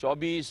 24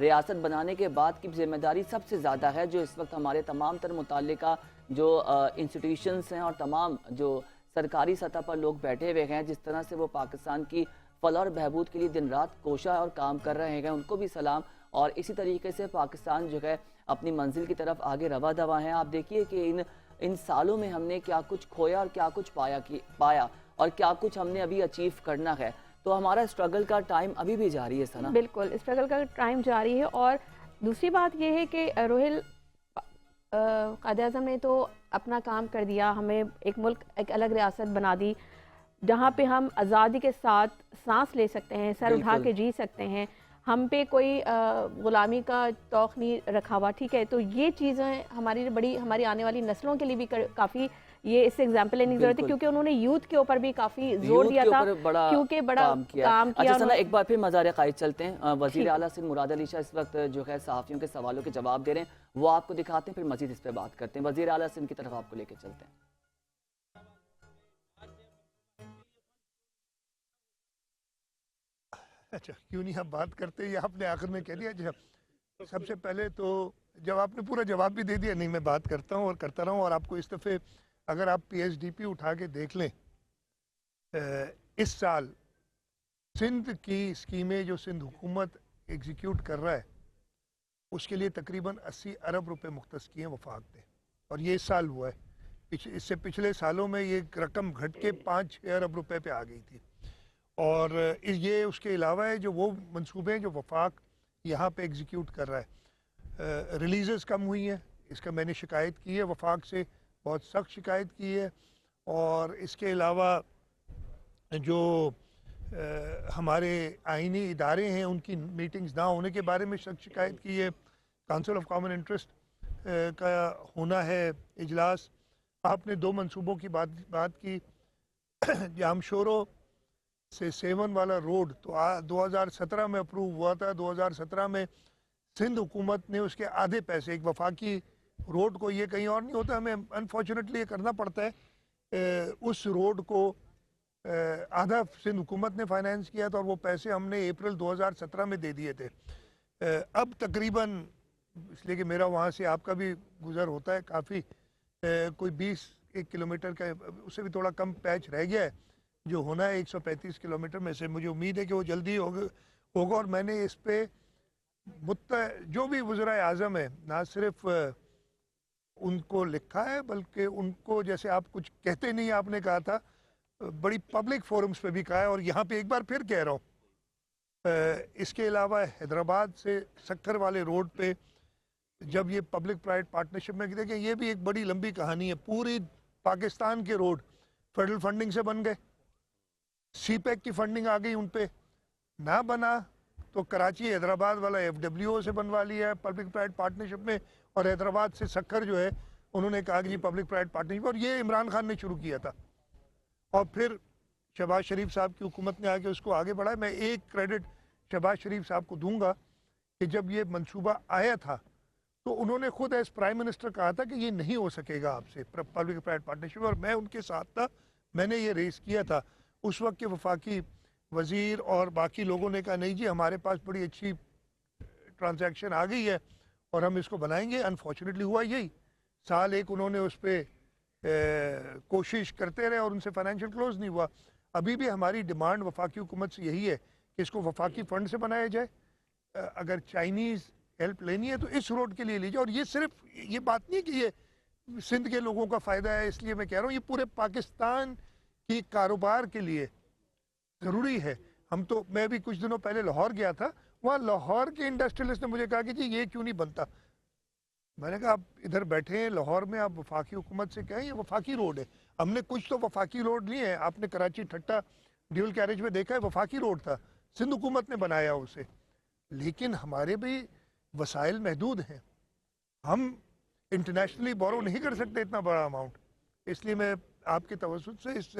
ریاست بنانے کے بعد کی ذمہ داری سب سے زیادہ ہے، جو اس وقت ہمارے تمام تر متعلقہ جو انسٹیٹیوشنز ہیں اور تمام جو سرکاری سطح پر لوگ بیٹھے ہوئے ہیں، جس طرح سے وہ پاکستان کی فلاح اور بہبود کے لیے دن رات کوشاں اور کام کر رہے ہیں، ان کو بھی سلام۔ اور اسی طریقے سے پاکستان جو ہے اپنی منزل کی طرف آگے رواں دواں ہیں۔ آپ دیکھیے کہ ان سالوں میں ہم نے کیا کچھ کھویا اور کیا کچھ پایا اور کیا کچھ ہم نے ابھی اچیو کرنا ہے، تو ہمارا اسٹرگل کا ٹائم ابھی بھی جاری ہے سنا۔ بالکل اسٹرگل کا ٹائم جاری ہے، اور دوسری بات یہ ہے کہ روہل قائد اعظم نے تو اپنا کام کر دیا، ہمیں ایک ملک ایک الگ ریاست بنا دی جہاں پہ ہم آزادی کے ساتھ سانس لے سکتے ہیں، سر اٹھا کے جی سکتے ہیں، ہم پہ کوئی غلامی کا توق نہیں رکھا ہوا، ٹھیک ہے۔ تو یہ چیزیں ہماری آنے والی نسلوں کے لیے بھی کافی یہ اس سے ایگزامپل لینے کی ضرورت ہے، کیونکہ انہوں نے یوتھ کے اوپر بھی کافی زور دیا تھا، کیونکہ بڑا کام کیا۔ اچھا سنا، ایک بار پھر مزار قائد چلتے ہیں۔ وزیر اعلیٰ سندھ مراد علی شاہ اس وقت جو ہے صحافیوں کے سوالوں کے جواب دے رہے ہیں، وہ آپ کو دکھاتے ہیں، پھر مزید اس پہ بات کرتے ہیں۔ وزیر اعلیٰ سندھ کی طرف آپ کو لے کے چلتے ہیں۔ اچھا کیوں نہیں آپ بات کرتے، یہ آپ نے آخر میں کہہ دیا۔ سب سے پہلے تو جب آپ نے پورا جواب بھی دے دیا، نہیں میں بات کرتا ہوں اور کرتا رہا ہوں، اور آپ کو اس دفعہ اگر آپ پی ایس ڈی پی اٹھا کے دیکھ لیں، اس سال سندھ کی اسکیمیں جو سندھ حکومت ایگزیکیوٹ کر رہا ہے، اس کے لیے تقریباً 80 ارب روپے مختص کیے ہیں وفاق نے، اور یہ اس سال ہوا ہے۔ اس سے پچھلے سالوں میں یہ رقم گھٹ کے 5-6 ارب روپے پہ آ گئی تھی، اور یہ اس کے علاوہ ہے جو وہ منصوبے ہیں جو وفاق یہاں پہ ایگزیکیوٹ کر رہا ہے۔ ریلیزز کم ہوئی ہیں، اس کا میں نے شکایت کی ہے وفاق سے، بہت سخت شکایت کی ہے، اور اس کے علاوہ جو ہمارے آئینی ادارے ہیں ان کی میٹنگز نہ ہونے کے بارے میں سخت شکایت کی ہے۔ کونسل آف کامن انٹرسٹ کا ہونا ہے اجلاس۔ آپ نے 2 منصوبوں کی بات کی، جام شورو سے سیون والا روڈ تو 2017 میں اپروو ہوا تھا۔ 2017 میں سندھ حکومت نے اس کے آدھے پیسے، ایک وفاقی روڈ کو، یہ کہیں اور نہیں ہوتا، ہمیں انفارچونیٹلی یہ کرنا پڑتا ہے، اس روڈ کو آدھا سندھ حکومت نے فائنینس کیا تھا، اور وہ پیسے ہم نے اپریل 2017 میں دے دیے تھے۔ اب تقریباً، اس لیے کہ میرا وہاں سے آپ کا بھی گزر ہوتا ہے کافی، کوئی 20 کلومیٹر کا، اس سے بھی تھوڑا کم پیچ رہ گیا ہے جو ہونا ہے 135 کلومیٹر میں سے۔ مجھے امید ہے کہ وہ جلدی ہوگا، اور میں نے اس پہ جو بھی وزرائے اعظم ہیں، نہ صرف ان کو لکھا ہے بلکہ ان کو، جیسے آپ کچھ کہتے نہیں، آپ نے کہا تھا، بڑی پبلک فورمز پہ بھی کہا ہے، اور یہاں پہ ایک بار پھر کہہ رہا ہوں۔ اس کے علاوہ حیدرآباد سے سکھر والے روڈ پہ جب یہ پبلک پرائیویٹ پارٹنرشپ میں، دیکھیں یہ بھی ایک بڑی لمبی کہانی ہے، پوری پاکستان کے روڈ فیڈرل فنڈنگ سے بن گئے، سی پیک کی فنڈنگ آ گئی ان پہ، نہ بنا تو کراچی حیدرآباد والا ایف ڈبلیو او سے بنوا لیا ہے پبلک پرائیویٹ پارٹنرشپ میں، اور حیدرآباد سے سکھر جو ہے انہوں نے کہا کہ جی پبلک پرائیویٹ پارٹنرشپ، اور یہ عمران خان نے شروع کیا تھا، اور پھر شہباز شریف صاحب کی حکومت نے آ کے اس کو آگے بڑھایا۔ میں ایک کریڈٹ شہباز شریف صاحب کو دوں گا کہ جب یہ منصوبہ آیا تھا تو انہوں نے خود ایز پرائم منسٹر کہا تھا کہ یہ نہیں ہو سکے گا آپ سے پبلک پرائیویٹ پارٹنرشپ، اور میں ان کے ساتھ تھا، میں نے یہ ریز کیا تھا۔ اس وقت کے وفاقی وزیر اور باقی لوگوں نے کہا نہیں جی ہمارے پاس بڑی اچھی ٹرانزیکشن آ گئی ہے اور ہم اس کو بنائیں گے۔ انفارچونیٹلی ہوا یہی، سال ایک انہوں نے اس پہ کوشش کرتے رہے اور ان سے فائنینشیل کلوز نہیں ہوا۔ ابھی بھی ہماری ڈیمانڈ وفاقی حکومت سے یہی ہے کہ اس کو وفاقی فنڈ سے بنایا جائے، اگر چائنیز ہیلپ لینی ہے تو اس روڈ کے لیے لیجیے، اور یہ صرف یہ بات نہیں کہ یہ سندھ کے لوگوں کا فائدہ ہے، اس لیے میں کہہ رہا ہوں یہ پورے پاکستان کی کاروبار کے لیے ضروری ہے۔ میں بھی کچھ دنوں پہلے لاہور گیا تھا، وہاں لاہور کے انڈسٹریلسٹ نے مجھے کہا کہ جی یہ کیوں نہیں بنتا؟ میں نے کہا آپ ادھر بیٹھے ہیں لاہور میں، آپ وفاقی حکومت سے کہیں یہ وفاقی روڈ ہے، ہم نے کچھ تو وفاقی روڈ نہیں ہے، آپ نے کراچی ٹھٹا ڈیول کیریج میں دیکھا ہے، وفاقی روڈ تھا، سندھ حکومت نے بنایا اسے، لیکن ہمارے بھی وسائل محدود ہیں، ہم انٹرنیشنلی بورو نہیں کر سکتے اتنا بڑا اماؤنٹ، اس لیے میں آپ کے توسط سے اس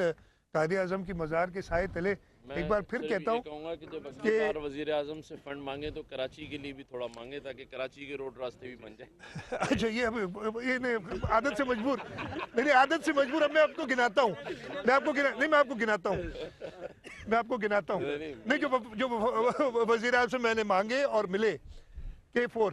قائد اعظم کی مزار کے سائے تلے ایک بار پھر کہتا ہوں کہوں گا کہ جب اگلی بار وزیر اعظم سے فنڈ مانگے تو کراچی کے لیے بھی تھوڑا مانگے تاکہ کراچی کے روڈ راستے بھی بن جائیں۔ اچھا یہ عادت سے مجبور، میری عادت سے مجبور، اب میں آپ کو گناتا ہوں، میں آپ کو گناتا ہوں، نہیں جو وزیر اعظم سے میں نے مانگے اور ملے، K4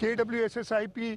KWSSIP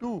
2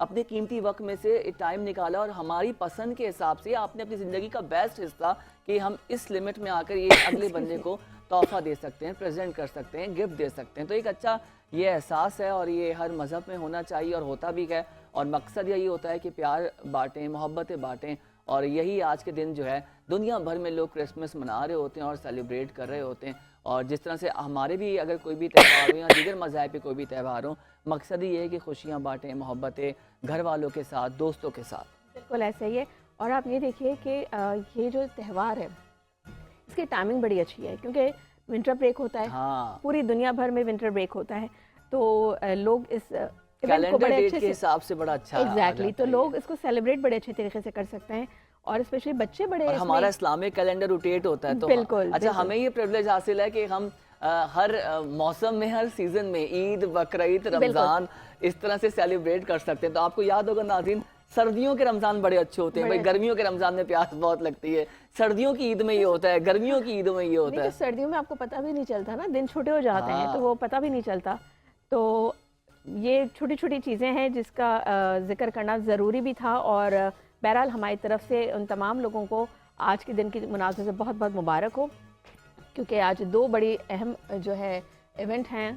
اپنے قیمتی وقت میں سے ٹائم نکالا اور ہماری پسند کے حساب سے آپ نے اپنی زندگی کا بیسٹ حصہ کہ ہم اس لمٹ میں آ کر یہ اگلے بندے کو تحفہ دے سکتے ہیں, پریزنٹ کر سکتے ہیں, گفٹ دے سکتے ہیں. تو ایک اچھا یہ احساس ہے اور یہ ہر مذہب میں ہونا چاہیے اور ہوتا بھی ہے, اور مقصد یہی ہوتا ہے کہ پیار بانٹیں, محبتیں بانٹیں. اور یہی آج کے دن جو ہے دنیا بھر میں لوگ کرسمس منا رہے ہوتے ہیں اور سیلیبریٹ کر رہے ہوتے ہیں. اور جس طرح سے ہمارے بھی اگر کوئی بھی تہوار ہو یا دیگر مذاہب پہ کوئی بھی تہوار ہو, مقصد ہی یہ ہے کہ خوشیاں بانٹیں, محبتیں گھر والوں کے ساتھ, دوستوں کے ساتھ. بالکل ایسا ہی ہے. اور آپ یہ دیکھیے کہ یہ جو تہوار ہے اس کی ٹائمنگ بڑی اچھی ہے کیونکہ ونٹر بریک ہوتا ہے. ہاں, پوری دنیا بھر میں ونٹر بریک ہوتا ہے تو لوگ اس ایونٹ کو کیلنڈر بڑے ڈیٹ اچھے کے سے حساب سے بڑا اچھا ایگزیکٹلی تو لوگ اس کو سیلیبریٹ بڑے اچھے طریقے سے کر سکتے ہیں اور اسپیشلی بچے بڑے اور اس ہمارا میں اسلامک کیلنڈر روٹیٹ ہوتا ہے تو بالکل اچھا ہمیں یہ پریولیج حاصل ہے کہ ہم ہر موسم میں, ہر سیزن میں عید, بقرعید, رمضان اس طرح سے سیلیبریٹ کر سکتے ہیں. تو آپ کو یاد ہوگا ناظرین, سردیوں کے رمضان بڑے اچھے ہوتے ہیں. بھائی گرمیوں کے رمضان میں پیاس بہت لگتی ہے, سردیوں کی عید میں یہ ہوتا ہے, گرمیوں کی عیدوں میں یہ ہوتا ہے. سردیوں میں آپ کو پتہ بھی نہیں چلتا نا, دن چھوٹے ہو جاتے ہیں تو وہ پتہ بھی نہیں چلتا. تو یہ چھوٹی چھوٹی چیزیں ہیں جس کا ذکر کرنا ضروری بھی تھا. اور بہرحال ہماری طرف سے ان تمام لوگوں کو آج کے دن کی مناسبت سے بہت بہت مبارک ہو کیونکہ آج دو بڑی اہم جو ہے ایونٹ ہیں,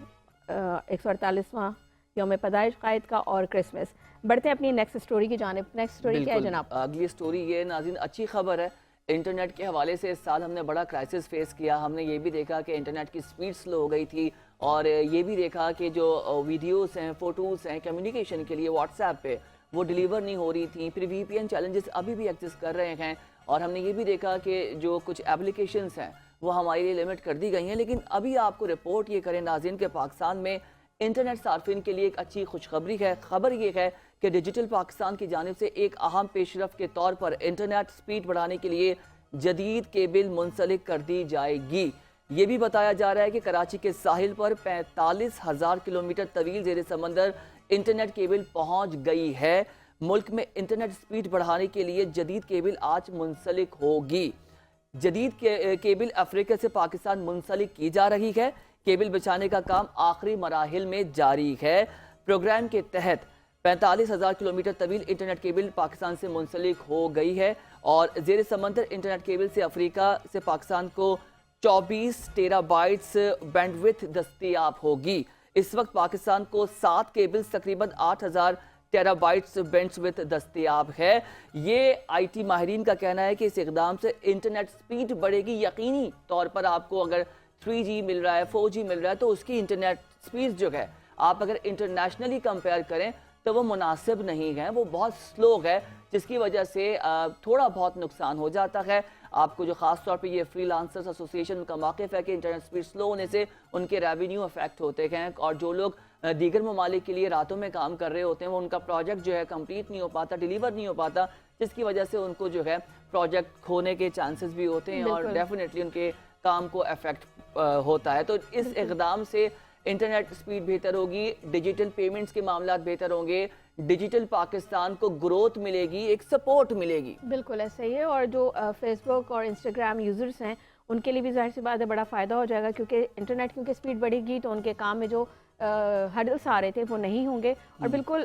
148واں یوم پیدائش قائد کا اور کرسمس. بڑھتے ہیں اپنی نیکسٹ سٹوری کی جانب. نیکسٹ سٹوری کیا ہے جناب؟ اگلی سٹوری یہ ناظرین اچھی خبر ہے. انٹرنیٹ کے حوالے سے اس سال ہم نے بڑا کرائسس فیس کیا. ہم نے یہ بھی دیکھا کہ انٹرنیٹ کی سپیڈ سلو ہو گئی تھی اور یہ بھی دیکھا کہ جو ویڈیوز ہیں, فوٹوز ہیں کمیونیکیشن کے لیے واٹس ایپ پہ وہ ڈیلیور نہیں ہو رہی تھیں. پھر وی پی این چیلنجز ابھی بھی ایگزسٹ کر رہے ہیں اور ہم نے یہ بھی دیکھا کہ جو کچھ اپلیکیشنز ہیں وہ ہمارے لیے لمٹ کر دی گئی ہیں. لیکن ابھی آپ کو رپورٹ یہ کریں ناظرین کہ پاکستان میں انٹرنیٹ صارفین کے لیے ایک اچھی خوشخبری ہے. خبر یہ ہے کہ ڈیجیٹل پاکستان کی جانب سے ایک اہم پیش رفت کے طور پر انٹرنیٹ سپیڈ بڑھانے کے لیے جدید کیبل منسلک کر دی جائے گی. یہ بھی بتایا جا رہا ہے کہ کراچی کے ساحل پر 45,000 کلومیٹر طویل زیر سمندر انٹرنیٹ کیبل پہنچ گئی ہے. ملک میں انٹرنیٹ سپیڈ بڑھانے کے لیے جدید کیبل آج منسلک ہوگی. جدید کیبل افریقہ سے پاکستان منسلک کی جا رہی ہے. کیبل بچانے کا کام آخری مراحل میں جاری ہے. پروگرام کے تحت 45,000 کلومیٹر طویل انٹرنیٹ کیبل پاکستان سے منسلک ہو گئی ہے اور زیر سمندر انٹرنیٹ کیبل سے افریقہ سے پاکستان کو 24 ٹیرا بائٹس بینڈ وڈتھ دستیاب ہوگی. اس وقت پاکستان کو 7 کیبلز تقریباً 8,000 ٹیرا بائٹس بینڈ وڈتھ دستیاب ہے. یہ آئی ٹی ماہرین کا کہنا ہے کہ اس اقدام سے انٹرنیٹ سپیڈ بڑھے گی. یقینی طور پر آپ کو اگر 3G مل رہا ہے, 4G مل رہا ہے تو اس کی انٹرنیٹ سپیڈ جو ہے آپ اگر انٹرنیشنلی کمپیئر کریں تو وہ مناسب نہیں ہے, وہ بہت سلو ہے جس کی وجہ سے تھوڑا بہت نقصان ہو جاتا ہے. آپ کو جو خاص طور پہ یہ فری لانسرز ایسوسی ایشن کا موقف ہے کہ انٹرنیٹ سپیڈ سلو ہونے سے ان کے ریونیو افیکٹ ہوتے ہیں اور جو لوگ دیگر ممالک کے لیے راتوں میں کام کر رہے ہوتے ہیں وہ ان کا پروجیکٹ جو ہے کمپلیٹ نہیں ہو پاتا, ڈیلیور نہیں ہو پاتا, جس کی وجہ سے ان کو جو ہے پروجیکٹ کھونے کے چانسز بھی ہوتے ہیں اور ڈیفینیٹلی ان کے کام کو افیکٹ ہوتا ہے. تو اس اقدام سے انٹرنیٹ سپیڈ بہتر ہوگی, ڈیجیٹل پیمنٹس کے معاملات بہتر ہوں گے, ڈیجیٹل پاکستان کو گروتھ ملے گی, ایک سپورٹ ملے گی. بالکل ایسا ہی ہے. اور جو فیس بک اور انسٹاگرام یوزرز ہیں ان کے لیے بھی ظاہر سی بات ہے بڑا فائدہ ہو جائے گا کیونکہ انٹرنیٹ کیونکہ سپیڈ بڑھے گی تو ان کے کام میں جو ہرڈلس آ رہے تھے وہ نہیں ہوں گے. اور بالکل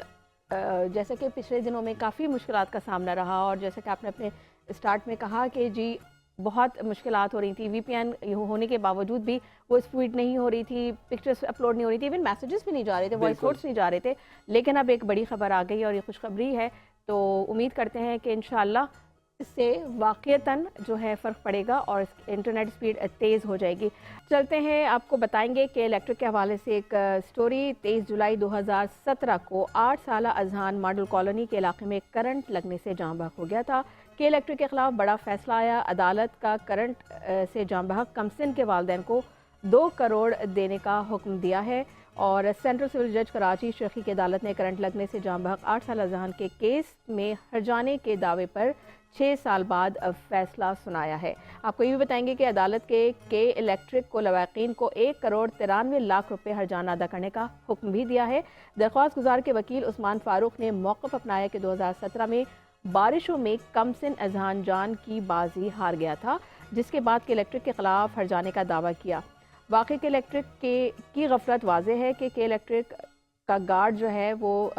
جیسا کہ پچھلے دنوں میں کافی مشکلات کا سامنا رہا اور جیسا کہ آپ نے اپنے اسٹارٹ میں کہا کہ جی بہت مشکلات ہو رہی تھی, وی پی این ہونے کے باوجود بھی وہ سپیڈ نہیں ہو رہی تھی, پکچرز اپلوڈ نہیں ہو رہی تھی, ایون میسیجز بھی نہیں جا رہے تھے, وائس نوٹس نہیں جا رہے تھے. لیکن اب ایک بڑی خبر آ گئی اور یہ خوشخبری ہے تو امید کرتے ہیں کہ انشاءاللہ اس سے واقعتاً جو ہے فرق پڑے گا اور انٹرنیٹ سپیڈ تیز ہو جائے گی. چلتے ہیں آپ کو بتائیں گے کہ الیکٹرک کے حوالے سے ایک سٹوری. 23 جولائی 2017 کو 8 سالہ اذہان ماڈل کالونی کے علاقے میں کرنٹ لگنے سے جاں بحق ہو گیا تھا. کہ الیکٹرک کے خلاف بڑا فیصلہ آیا. عدالت کا کرنٹ سے جاں بحق کمسن کے والدین کو 2 کروڑ دینے کا حکم دیا ہے اور سینٹرل سول جج کراچی شیخی کی عدالت نے کرنٹ لگنے سے جاں بحق 8 سالہ اذہان کے کیس میں ہرجانے کے دعوے پر 6 سال بعد فیصلہ سنایا ہے. آپ کو یہ بھی بتائیں گے کہ عدالت کے الیکٹرک کو لواحقین کو 1 کروڑ 93 لاکھ روپے ہرجانہ ادا کرنے کا حکم بھی دیا ہے. درخواست گزار کے وکیل عثمان فاروق نے موقف اپنایا کہ 2017 میں بارشوں میں کمسن اذہان جان کی بازی ہار گیا تھا جس کے بعد کے الیکٹرک کے خلاف ہرجانے کا دعویٰ کیا. واقعی کے الیکٹرک کی غفلت واضح ہے کہ الیکٹرک کا گارڈ جو ہے وہ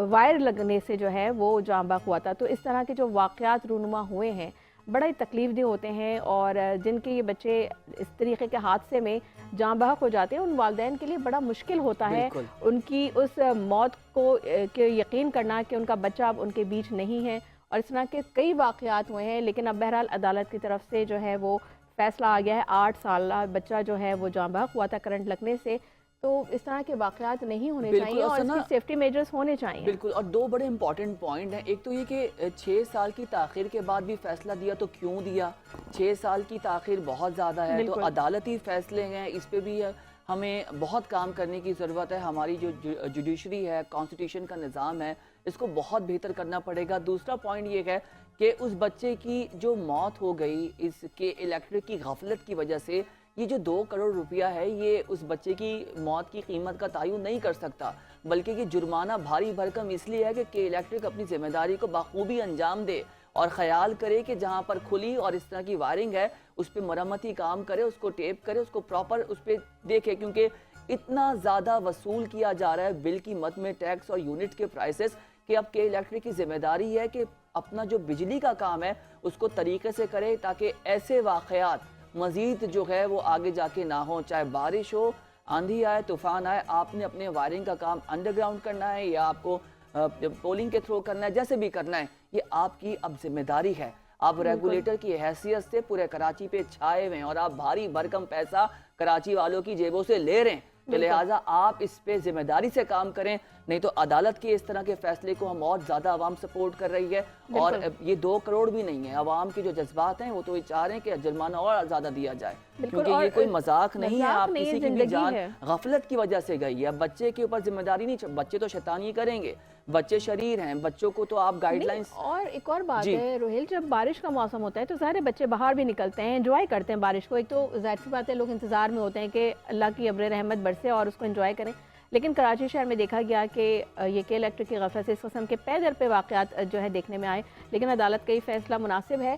وائر لگنے سے جو ہے وہ جاں بحق ہوا تھا۔ تو اس طرح کے جو واقعات رونما ہوئے ہیں بڑا ہی تکلیف دہ ہوتے ہیں، اور جن کے یہ بچے اس طریقے کے حادثے میں جاں بحق ہو جاتے ہیں ان والدین کے لیے بڑا مشکل ہوتا ہے بالکل۔ ان کی اس موت کو کہ یقین کرنا کہ ان کا بچہ اب ان کے بیچ نہیں ہے، اور اس طرح کے کئی واقعات ہوئے ہیں۔ لیکن اب بہرحال عدالت کی طرف سے جو ہے وہ فیصلہ آ گیا ہے، 8 سالہ بچہ جو ہے وہ جاں بحق ہوا تھا کرنٹ لگنے سے۔ تو اس طرح کے واقعات نہیں ہونے بالکل، چاہیے اور اس کی سیفٹی میجرز ہونے چاہیے۔ بالکل، اور 2 بڑے امپورٹنٹ پوائنٹ ہیں۔ ایک تو یہ کہ 6 سال کی تاخیر کے بعد بھی فیصلہ دیا تو کیوں دیا؟ 6 سال کی تاخیر بہت زیادہ ہے، تو عدالتی فیصلے ہیں، اس پہ بھی ہمیں بہت کام کرنے کی ضرورت ہے۔ ہماری جو جوڈیشری ہے، کانسٹیٹیوشن کا نظام ہے، اس کو بہت بہتر کرنا پڑے گا۔ دوسرا پوائنٹ یہ ہے کہ اس بچے کی جو موت ہو گئی اس کے الیکٹرک کی غفلت کی وجہ سے، یہ جو 2 کروڑ روپیہ ہے یہ اس بچے کی موت کی قیمت کا تعین نہیں کر سکتا، بلکہ یہ جرمانہ بھاری بھرکم اس لیے ہے کہ الیکٹرک اپنی ذمہ داری کو بخوبی انجام دے اور خیال کرے کہ جہاں پر کھلی اور اس طرح کی وائرنگ ہے اس پہ مرمتی کام کرے، اس کو ٹیپ کرے، اس کو پراپر اس پہ دیکھے، کیونکہ اتنا زیادہ وصول کیا جا رہا ہے بل کی مد میں ٹیکس اور یونٹ کے پرائسز، کہ اب الیکٹرک کی ذمہ داری ہے کہ اپنا جو بجلی کا کام ہے اس کو طریقے سے کرے تاکہ ایسے واقعات مزید جو ہے وہ آگے جا کے نہ ہو، چاہے بارش ہو، آندھی آئے، طوفان آئے، آپ نے اپنے وائرنگ کا کام انڈر گراؤنڈ کرنا ہے یا آپ کو پولنگ کے تھرو کرنا ہے، جیسے بھی کرنا ہے، یہ آپ کی اب ذمہ داری ہے۔ آپ ریگولیٹر کی حیثیت سے پورے کراچی پہ چھائے ہوئے ہیں اور آپ بھاری بھرکم پیسہ کراچی والوں کی جیبوں سے لے رہے ہیں، تو لہٰذا آپ اس پہ ذمہ داری سے کام کریں، نہیں تو عدالت کے اس طرح کے فیصلے کو ہم اور زیادہ عوام سپورٹ کر رہی ہے، اور یہ 2 کروڑ بھی نہیں ہے، عوام کے جو جذبات ہیں وہ تو یہ چاہ رہے ہیں کہ جرمانہ اور زیادہ دیا جائے، کیونکہ یہ کوئی مذاق نہیں ہے، آپ کسی کی بھی جان غفلت کی وجہ سے گئی ہے۔ بچے کے اوپر ذمہ داری نہیں، بچے تو شیطانی کریں گے، بچے شریر ہیں، بچوں کو تو آپ گائیڈ لائنز۔ اور ایک اور بات ہے روہیل، جب بارش کا موسم ہوتا ہے تو ظاہر ہے بچے باہر بھی نکلتے ہیں، انجوائے کرتے ہیں بارش کو، ایک تو ظاہر سی بات ہے لوگ انتظار میں ہوتے ہیں کہ اللہ کی ابر رحمت برسے اور اس کو انجوائے کریں، لیکن کراچی شہر میں دیکھا گیا کہ یہ کہ الیکٹرک کی غفلت سے اس قسم کے پے در پہ واقعات جو ہے دیکھنے میں آئے، لیکن عدالت کا یہ فیصلہ مناسب ہے۔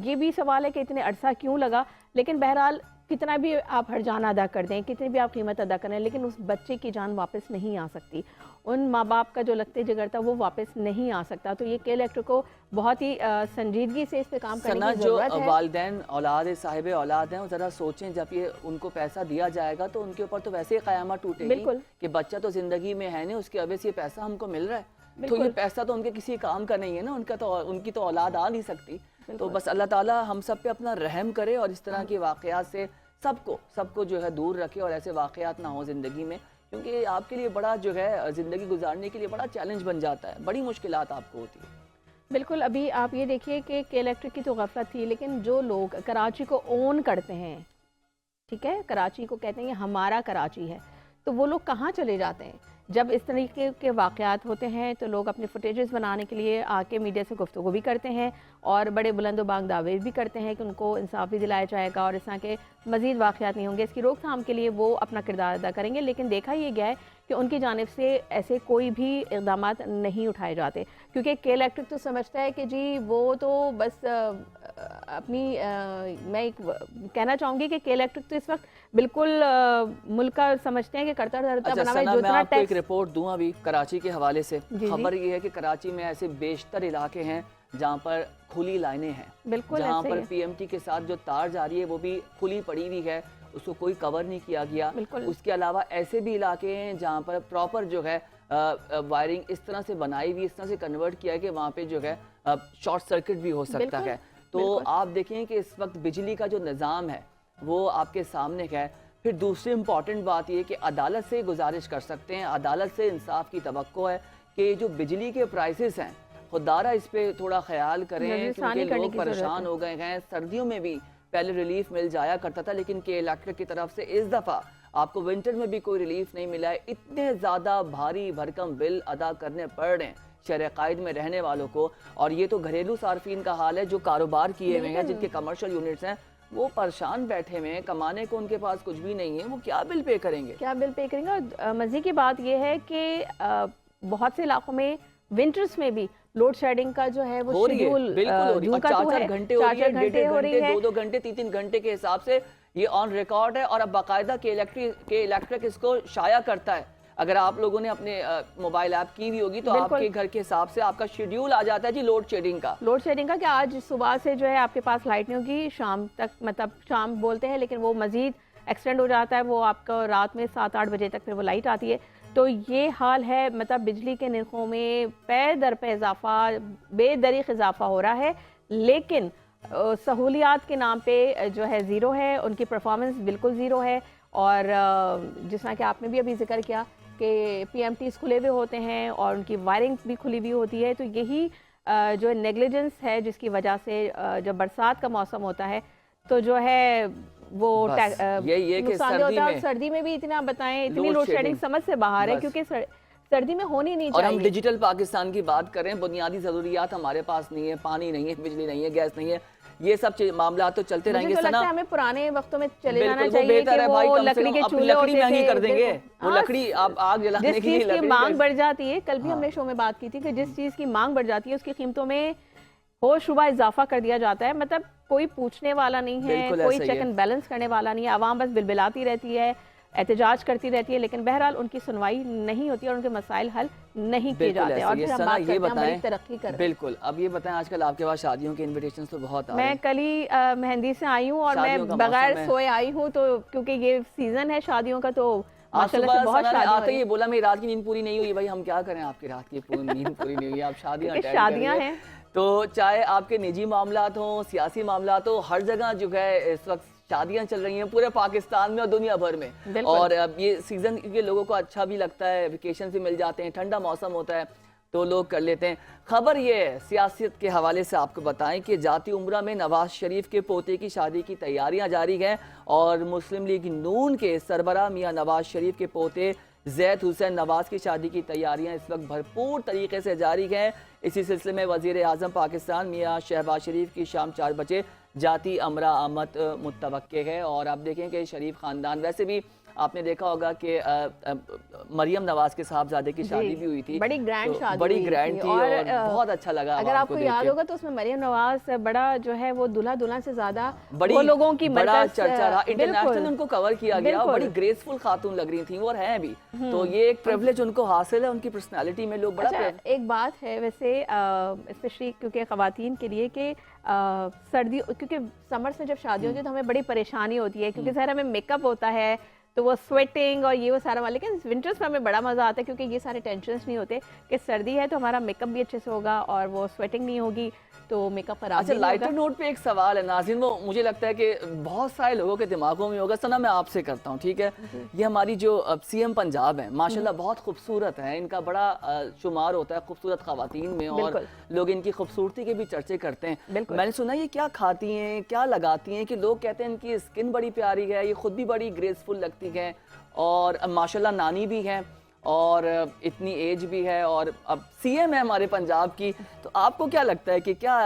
یہ بھی سوال ہے کہ اتنے عرصہ کیوں لگا، لیکن بہرحال کتنا بھی آپ ہرجانہ ادا کر دیں، کتنی بھی آپ قیمت ادا کریں، لیکن اس بچے کی جان واپس نہیں آ سکتی، ان ماں باپ کا جو لگتے جگر تھا وہ واپس نہیں آ سکتا۔ تو یہ کہ الیکٹرک کو بہت ہی سنجیدگی سے اس پہ کام کرنے کی ضرورت ہے۔ جو والدین اولاد صاحب اولاد ہیں وہ ذرا سوچیں، جب یہ ان کو پیسہ دیا جائے گا تو ان کے اوپر تو ویسے ہی قیامت ٹوٹے گی کہ بچہ تو زندگی میں ہے نہیں، اس کی وجہ سے یہ پیسہ ہم کو مل رہا ہے، تو یہ پیسہ تو ان کے کسی کام کا نہیں ہے نا، ان کی تو اولاد آ نہیں سکتی۔ تو بس اللہ تعالیٰ ہم سب پہ اپنا رحم کرے اور اس طرح کے واقعات سے سب کو جو ہے دور رکھے اور ایسے واقعات نہ ہوں زندگی میں، کیونکہ آپ کے لیے بڑا جو ہے زندگی گزارنے کے لیے بڑا چیلنج بن جاتا ہے، بڑی مشکلات آپ کو ہوتی ہے۔ بالکل، ابھی آپ یہ دیکھیے کہ الیکٹرک کی تو غفلت تھی، لیکن جو لوگ کراچی کو اون کرتے ہیں، ٹھیک ہے، کراچی کو کہتے ہیں یہ ہمارا کراچی ہے، تو وہ لوگ کہاں چلے جاتے ہیں؟ جب اس طریقے کے واقعات ہوتے ہیں تو لوگ اپنے فوٹیجز بنانے کے لیے آ کے میڈیا سے گفتگو بھی کرتے ہیں اور بڑے بلند و بانگ دعوے بھی کرتے ہیں کہ ان کو انصاف بھی دلایا جائے گا اور اس طرح کے مزید واقعات نہیں ہوں گے، اس کی روک تھام کے لیے وہ اپنا کردار ادا کریں گے۔ لیکن دیکھا یہ گیا ہے کہ ان کی جانب سے ایسے کوئی بھی اقدامات نہیں اٹھائے جاتے، کیونکہ کے الیکٹرک تو سمجھتا ہے کہ جی وہ تو بس اپنی میں کہنا چاہوں گی کہ کے الیکٹرک تو اس وقت بالکل ملک کا سمجھتے ہیں کہ کرتا دھرتا بنا ہوا ہے، جو میں آپ کو ایک رپورٹ دوں ابھی کراچی کے حوالے سے۔ خبر یہ ہے کہ کراچی میں ایسے بیشتر علاقے ہیں جہاں پر کھلی لائنیں ہیں، جہاں پر پی ایم ٹی کے ساتھ جو تار جاری ہے وہ بھی کھلی پڑی ہوئی ہے، اس کو کوئی کور نہیں کیا گیا۔ اس کے علاوہ ایسے بھی علاقے ہیں جہاں پر پراپر جو ہے وائرنگ اس طرح سے بنائی ہوئی، اس طرح سے کنورٹ کیا ہے کہ وہاں پہ جو ہے شارٹ سرکٹ بھی ہو سکتا ہے۔ تو آپ دیکھیں کہ اس وقت بجلی کا جو نظام ہے وہ آپ کے سامنے ہے۔ پھر دوسری امپورٹنٹ بات یہ کہ عدالت سے گزارش کر سکتے ہیں، عدالت سے انصاف کی توقع ہے کہ جو بجلی کے پرائسز ہیں خوددارہ اس پہ تھوڑا خیال کریں، کیونکہ لوگ پریشان ہو گئے ہیں۔ سردیوں میں بھی پہلے ریلیف مل جایا کرتا تھا، لیکن کے الیکٹرک کی طرف سے اس دفعہ آپ کو ونٹر میں بھی کوئی ریلیف نہیں ملا ہے۔ اتنے زیادہ بھاری بھرکم بل ادا کرنے پڑ رہے ہیں شہر قائد میں رہنے والوں کو، اور یہ تو گھریلو صارفین کا حال ہے جو کاروبار کیے ہوئے ہیں، جن کے کمرشل یونٹس ہیں، وہ پریشان بیٹھے ہوئے ہیں، کمانے کو ان کے پاس کچھ بھی نہیں ہے، وہ کیا بل پے کریں گے؟ اور مزے کی بات یہ ہے کہ بہت سے علاقوں میں ونٹرز میں بھی لوڈ شیڈنگ کا جو ہے وہ شیڈول 4 گھنٹے ہو رہی ہے، 1.5 گھنٹے 2 گھنٹے 3 گھنٹے کے حساب سے یہ آن ریکارڈ ہے، اور اب باقاعدہ کے الیکٹرک اس کو شائع کرتا ہے۔ اگر آپ لوگوں نے اپنے موبائل ایپ کی ہوئی ہوگی تو آپ کے گھر کے حساب سے آپ کا شیڈیول آ جاتا ہے جی لوڈ شیڈنگ کا کہ آج صبح سے جو ہے آپ کے پاس لائٹ نہیں ہوگی شام تک، مطلب شام بولتے ہیں لیکن وہ مزید ایکسٹینڈ ہو جاتا ہے، وہ آپ کو رات میں 7-8 بجے تک پھر وہ لائٹ آتی ہے. تو یہ حال ہے، مطلب بجلی کے نرخوں میں پے در پہ اضافہ، بے دریغ اضافہ ہو رہا ہے، لیکن سہولیات کے نام پہ جو ہے زیرو ہے، ان کی پرفارمنس بالکل زیرو ہے. اور جس طرح کہ آپ نے بھی ابھی ذکر کیا کہ پی ایم ٹیز کھلے ہوئے ہوتے ہیں اور ان کی وائرنگ بھی کھلی ہوئی ہوتی ہے، تو یہی جو نیگلیجنس ہے جس کی وجہ سے جب برسات کا موسم ہوتا ہے تو جو ہے وہ نقصان ہوتا ہے. سردی میں بھی اتنا بتائیں، اتنی لوڈ شیڈنگ سمجھ سے باہر ہے کیونکہ سردی میں ہونی نہیں چاہیے. اور ہم ڈیجیٹل پاکستان کی بات کریں، بنیادی ضروریات ہمارے پاس نہیں ہے، پانی نہیں ہے، بجلی نہیں ہے، گیس نہیں ہے، یہ سب معاملات تو چلتے رہیں گے. مجھے تو لگتا ہے ہمیں پرانے وقتوں میں چلے جانا چاہیے کہ وہ لکڑی کے چولہے ہوتے تھے، لکڑی مہنگی کر دیں گے، وہ لکڑی آپ آگ جلانے جس چیز کی مانگ بڑھ جاتی ہے. کل بھی ہم نے شو میں بات کی تھی کہ جس چیز کی مانگ بڑھ جاتی ہے اس کی قیمتوں میں ہوش شبہ اضافہ کر دیا جاتا ہے. مطلب کوئی پوچھنے والا نہیں ہے، کوئی چیک اینڈ بیلنس کرنے والا نہیں ہے، عوام بس بلبلاتی رہتی ہے، احتجاج کرتی رہتی ہے، لیکن بہرحال ان کی سنوائی نہیں ہوتی اور ان کے مسائل حل نہیں کیے جاتے. اور پھر ہم بات کرتے ہیں بڑی ترقی کر رہے ہیں. بالکل. اب یہ بتائیں آج کل آپ کے پاس شادیوں کے انویٹیشنز تو بہت آ رہے ہیں. میں کل ہی مہندی سے آئی ہوں اور میں بغیر سوئے آئی ہوں، تو کیونکہ یہ سیزن ہے شادیوں کا، تو ماشاءاللہ سے بہت شادیاں آتے یہ بولا میری رات کی نیند پوری نہیں ہوئی. بھائی ہم کیا کریں، آپ کی رات کی نیند پوری نہیں ہوئی، آپ شادیاں ہیں. تو چاہے آپ کے نجی معاملات ہوں، سیاسی معاملات ہوں، ہر جگہ جو ہے اس وقت شادیاں چل رہی ہیں پورے پاکستان میں اور دنیا بھر میں. اور اب یہ سیزن کے لوگوں کو اچھا بھی لگتا ہے، ویکیشن بھی مل جاتے ہیں، ٹھنڈا موسم ہوتا ہے تو لوگ کر لیتے ہیں. خبر یہ ہے سیاست کے حوالے سے آپ کو بتائیں کہ جاتی عمرہ میں نواز شریف کے پوتے کی شادی کی تیاریاں جاری ہیں اور مسلم لیگ نون کے سربراہ میاں نواز شریف کے پوتے زید حسین نواز کی شادی کی تیاریاں اس وقت بھرپور طریقے سے جاری ہیں. اسی سلسلے میں وزیر اعظم پاکستان میاں شہباز شریف کی شام 4 بجے جاتی عمرہ آمد متوقع ہے. اور آپ دیکھیں کہ شریف خاندان، ویسے بھی آپ نے دیکھا ہوگا کہ مریم نواز کے صاحبزادے کی شادی بھی ہوئی تھی، بڑی گرینڈ شادی، بڑی گرینڈ تھی اور بہت اچھا لگا. اگر آپ کو یاد ہوگا تو اس میں مریم نواز بڑا جو ہے وہ دلہا دلہن سے زیادہ وہ لوگوں کی بڑا چرچا رہا، انٹرنیشنل ان کو کور کیا گیا، بڑی گریسفل خاتون لگ رہی تھیں وہ، اور ہیں بھی. تو یہ ایک پریویلیج ان کو حاصل ہے، ان کی پرسنالٹی میں لوگ بڑا. ایک بات ہے ویسے اسپیشلی کیونکہ خواتین کے لیے کہ سردی، کیونکہ سمرز میں جب شادی ہوتی ہے تو ہمیں بڑی پریشانی ہوتی ہے کیونکہ ظاہر ہمیں میک اپ ہوتا ہے تو وہ سویٹنگ اور یہ وہ سارا، لیکن ونٹرز میں ہمیں بڑا مزہ آتا ہے کیونکہ یہ سارے ٹینشنز نہیں ہوتے کہ سردی ہے تو ہمارا میک اپ بھی اچھے سے ہوگا اور وہ سویٹنگ نہیں ہوگی تو میک اپ خراب نہیں ہوگا. لائٹر نوٹ پہ ایک سوال ہے ناظرین، وہ مجھے لگتا ہے کہ بہت سارے لوگوں کے دماغوں میں ہوگا. ثنا میں آپ سے کرتا ہوں، ٹھیک ہے؟ یہ ہماری جو سی ایم پنجاب ہیں ماشاءاللہ بہت خوبصورت ہیں، ان کا بڑا شمار ہوتا ہے خوبصورت خواتین میں اور لوگ ان کی خوبصورتی کے بھی چرچے کرتے ہیں. میں نے سنا یہ کیا کھاتی ہیں، کیا لگاتی ہیں کہ لوگ کہتے ہیں ان کی اسکن بڑی پیاری ہے، یہ خود بھی بڑی گریسفل لگتی ہیں اور ماشاءاللہ نانی بھی ہیں اور اتنی ایج بھی ہے اور اب سی ایم ہے ہمارے پنجاب کی. تو آپ کو کیا لگتا ہے کہ کیا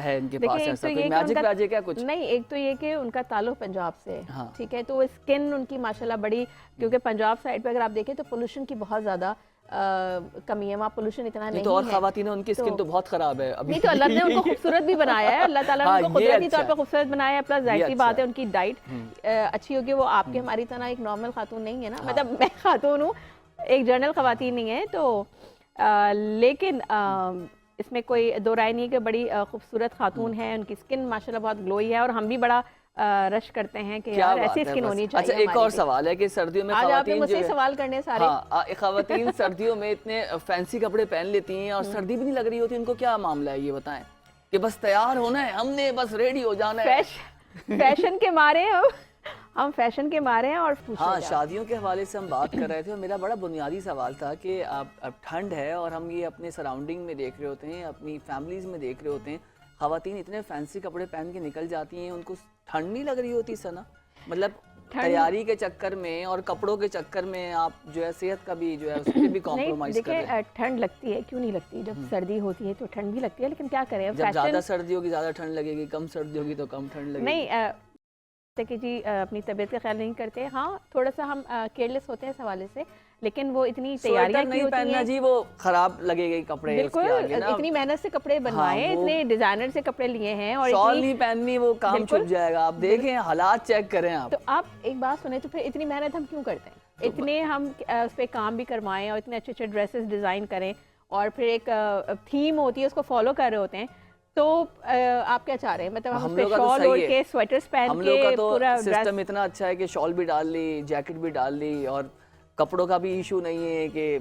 ہے ان کے پاس ایسا کوئی میجک واجک ہے کچھ؟ نہیں، ایک تو یہ کہ ان کا تعلق پنجاب سے، ٹھیک ہے، تو اسکن ان کی ماشاءاللہ بڑی، کیونکہ پنجاب سائڈ پہ اگر آپ دیکھیں تو پولوشن کی بہت زیادہ کمی ہے، وہاں پولوشن اتنا نہیں ہے. تو اور خواتین ان کی اسکن تو بہت خراب ہے ابھی. نہیں تو اللہ نے ان کو خوبصورت بھی بنایا ہے، اللہ تعالیٰ نے ان کو قدرتی طور پہ خوبصورت بنایا ہے. پلس ظاہر سی بات ہے ان کی ڈائٹ اچھی ہوگی، وہ آپ کی ہماری طرح ایک نارمل خاتون نہیں ہے نا، مطلب میں خاتون ہوں، ایک جنرل خواتین نہیں ہے تو لیکن اس میں کوئی دو رائے نہیں کہ بڑی خوبصورت خاتون ہیں، ان کی اسکن ماشاءاللہ بہت گلوئی ہے اور ہم بھی بڑا رش کرتے ہیں کہ یار ایسی اسکن ہونی چاہیے. اچھا ایک اور سوال ہے کہ سردیوں میں خواتین جو سوال کرنے سارے خواتین سردیوں میں اتنے فینسی کپڑے پہن لیتی ہیں اور سردی بھی نہیں لگ رہی ہوتی، ان کو کیا معاملہ ہے یہ بتائیں؟ کہ بس تیار ہونا ہے، ہم نے بس ریڈی ہو جانا ہے. فیشن کے مارے ہم فیشن کے مارے ہیں. اور ہاں شادیوں کے حوالے سے ہم بات کر رہے تھے اور میرا بڑا بنیادی سوال تھا کہ اب ٹھنڈ ہے اور ہم یہ اپنے سراؤنڈنگ میں دیکھ رہے ہوتے ہیں، اپنی فیملیز میں دیکھ رہے ہوتے ہیں، خواتین اتنے فینسی کپڑے پہن کے نکل جاتی ہیں، ان کو ٹھنڈ نہیں لگ رہی ہوتی ثنا؟ مطلب تیاری کے چکر میں اور کپڑوں کے چکر میں آپ جو ہے صحت کا بھی جو ہے اس پہ بھی کمپرومائز کر رہے ہیں. دیکھیں ٹھنڈ لگتی ہے، کیوں نہیں لگتی؟ جب سردی ہوتی ہے تو ٹھنڈ بھی لگتی ہے، لیکن کیا کریں، جب زیادہ سردی ہوگی زیادہ ٹھنڈ لگے گی، کم سردی ہوگی تو کم ٹھنڈ لگے گی. نہیں کہ جی اپنی طبیعت کا خیال نہیں کرتے، ہاں تھوڑا سا ہم کیئرلیس ہوتے ہیں اس حوالے سے، لیکن وہ اتنی تیاریاں کی ہوتی ہیں جی وہ خراب لگے گی کپڑے. بالکل اتنی محنت سے کپڑے بنوائے، اتنے ڈیزائنر سے کپڑے لیے ہیں اور شال نہیں پہننی، وہ کام چھپ جائے گا. آپ دیکھیں حالات چیک کریں آپ. تو آپ ایک بات سنیں تو پھر اتنی محنت ہم کیوں کرتے ہیں؟ اتنے ہم اس پہ کام بھی کروائیں اور اتنے اچھے اچھے ڈریسز ڈیزائن کریں اور پھر ایک تھیم ہوتی ہے اس کو فالو کر رہے ہوتے ہیں، تو آپ کیا چاہ رہے ہیں؟ مطلب ہم اس پہ شال اوڑھ کے سویٹرز پہن ہم لوگ کا کے تو پورا سسٹم اتنا اچھا ہے کہ شال بھی ڈال لی، جیکٹ بھی ڈال لی، اور کپڑوں کا بھی ایشو نہیں ہے کہ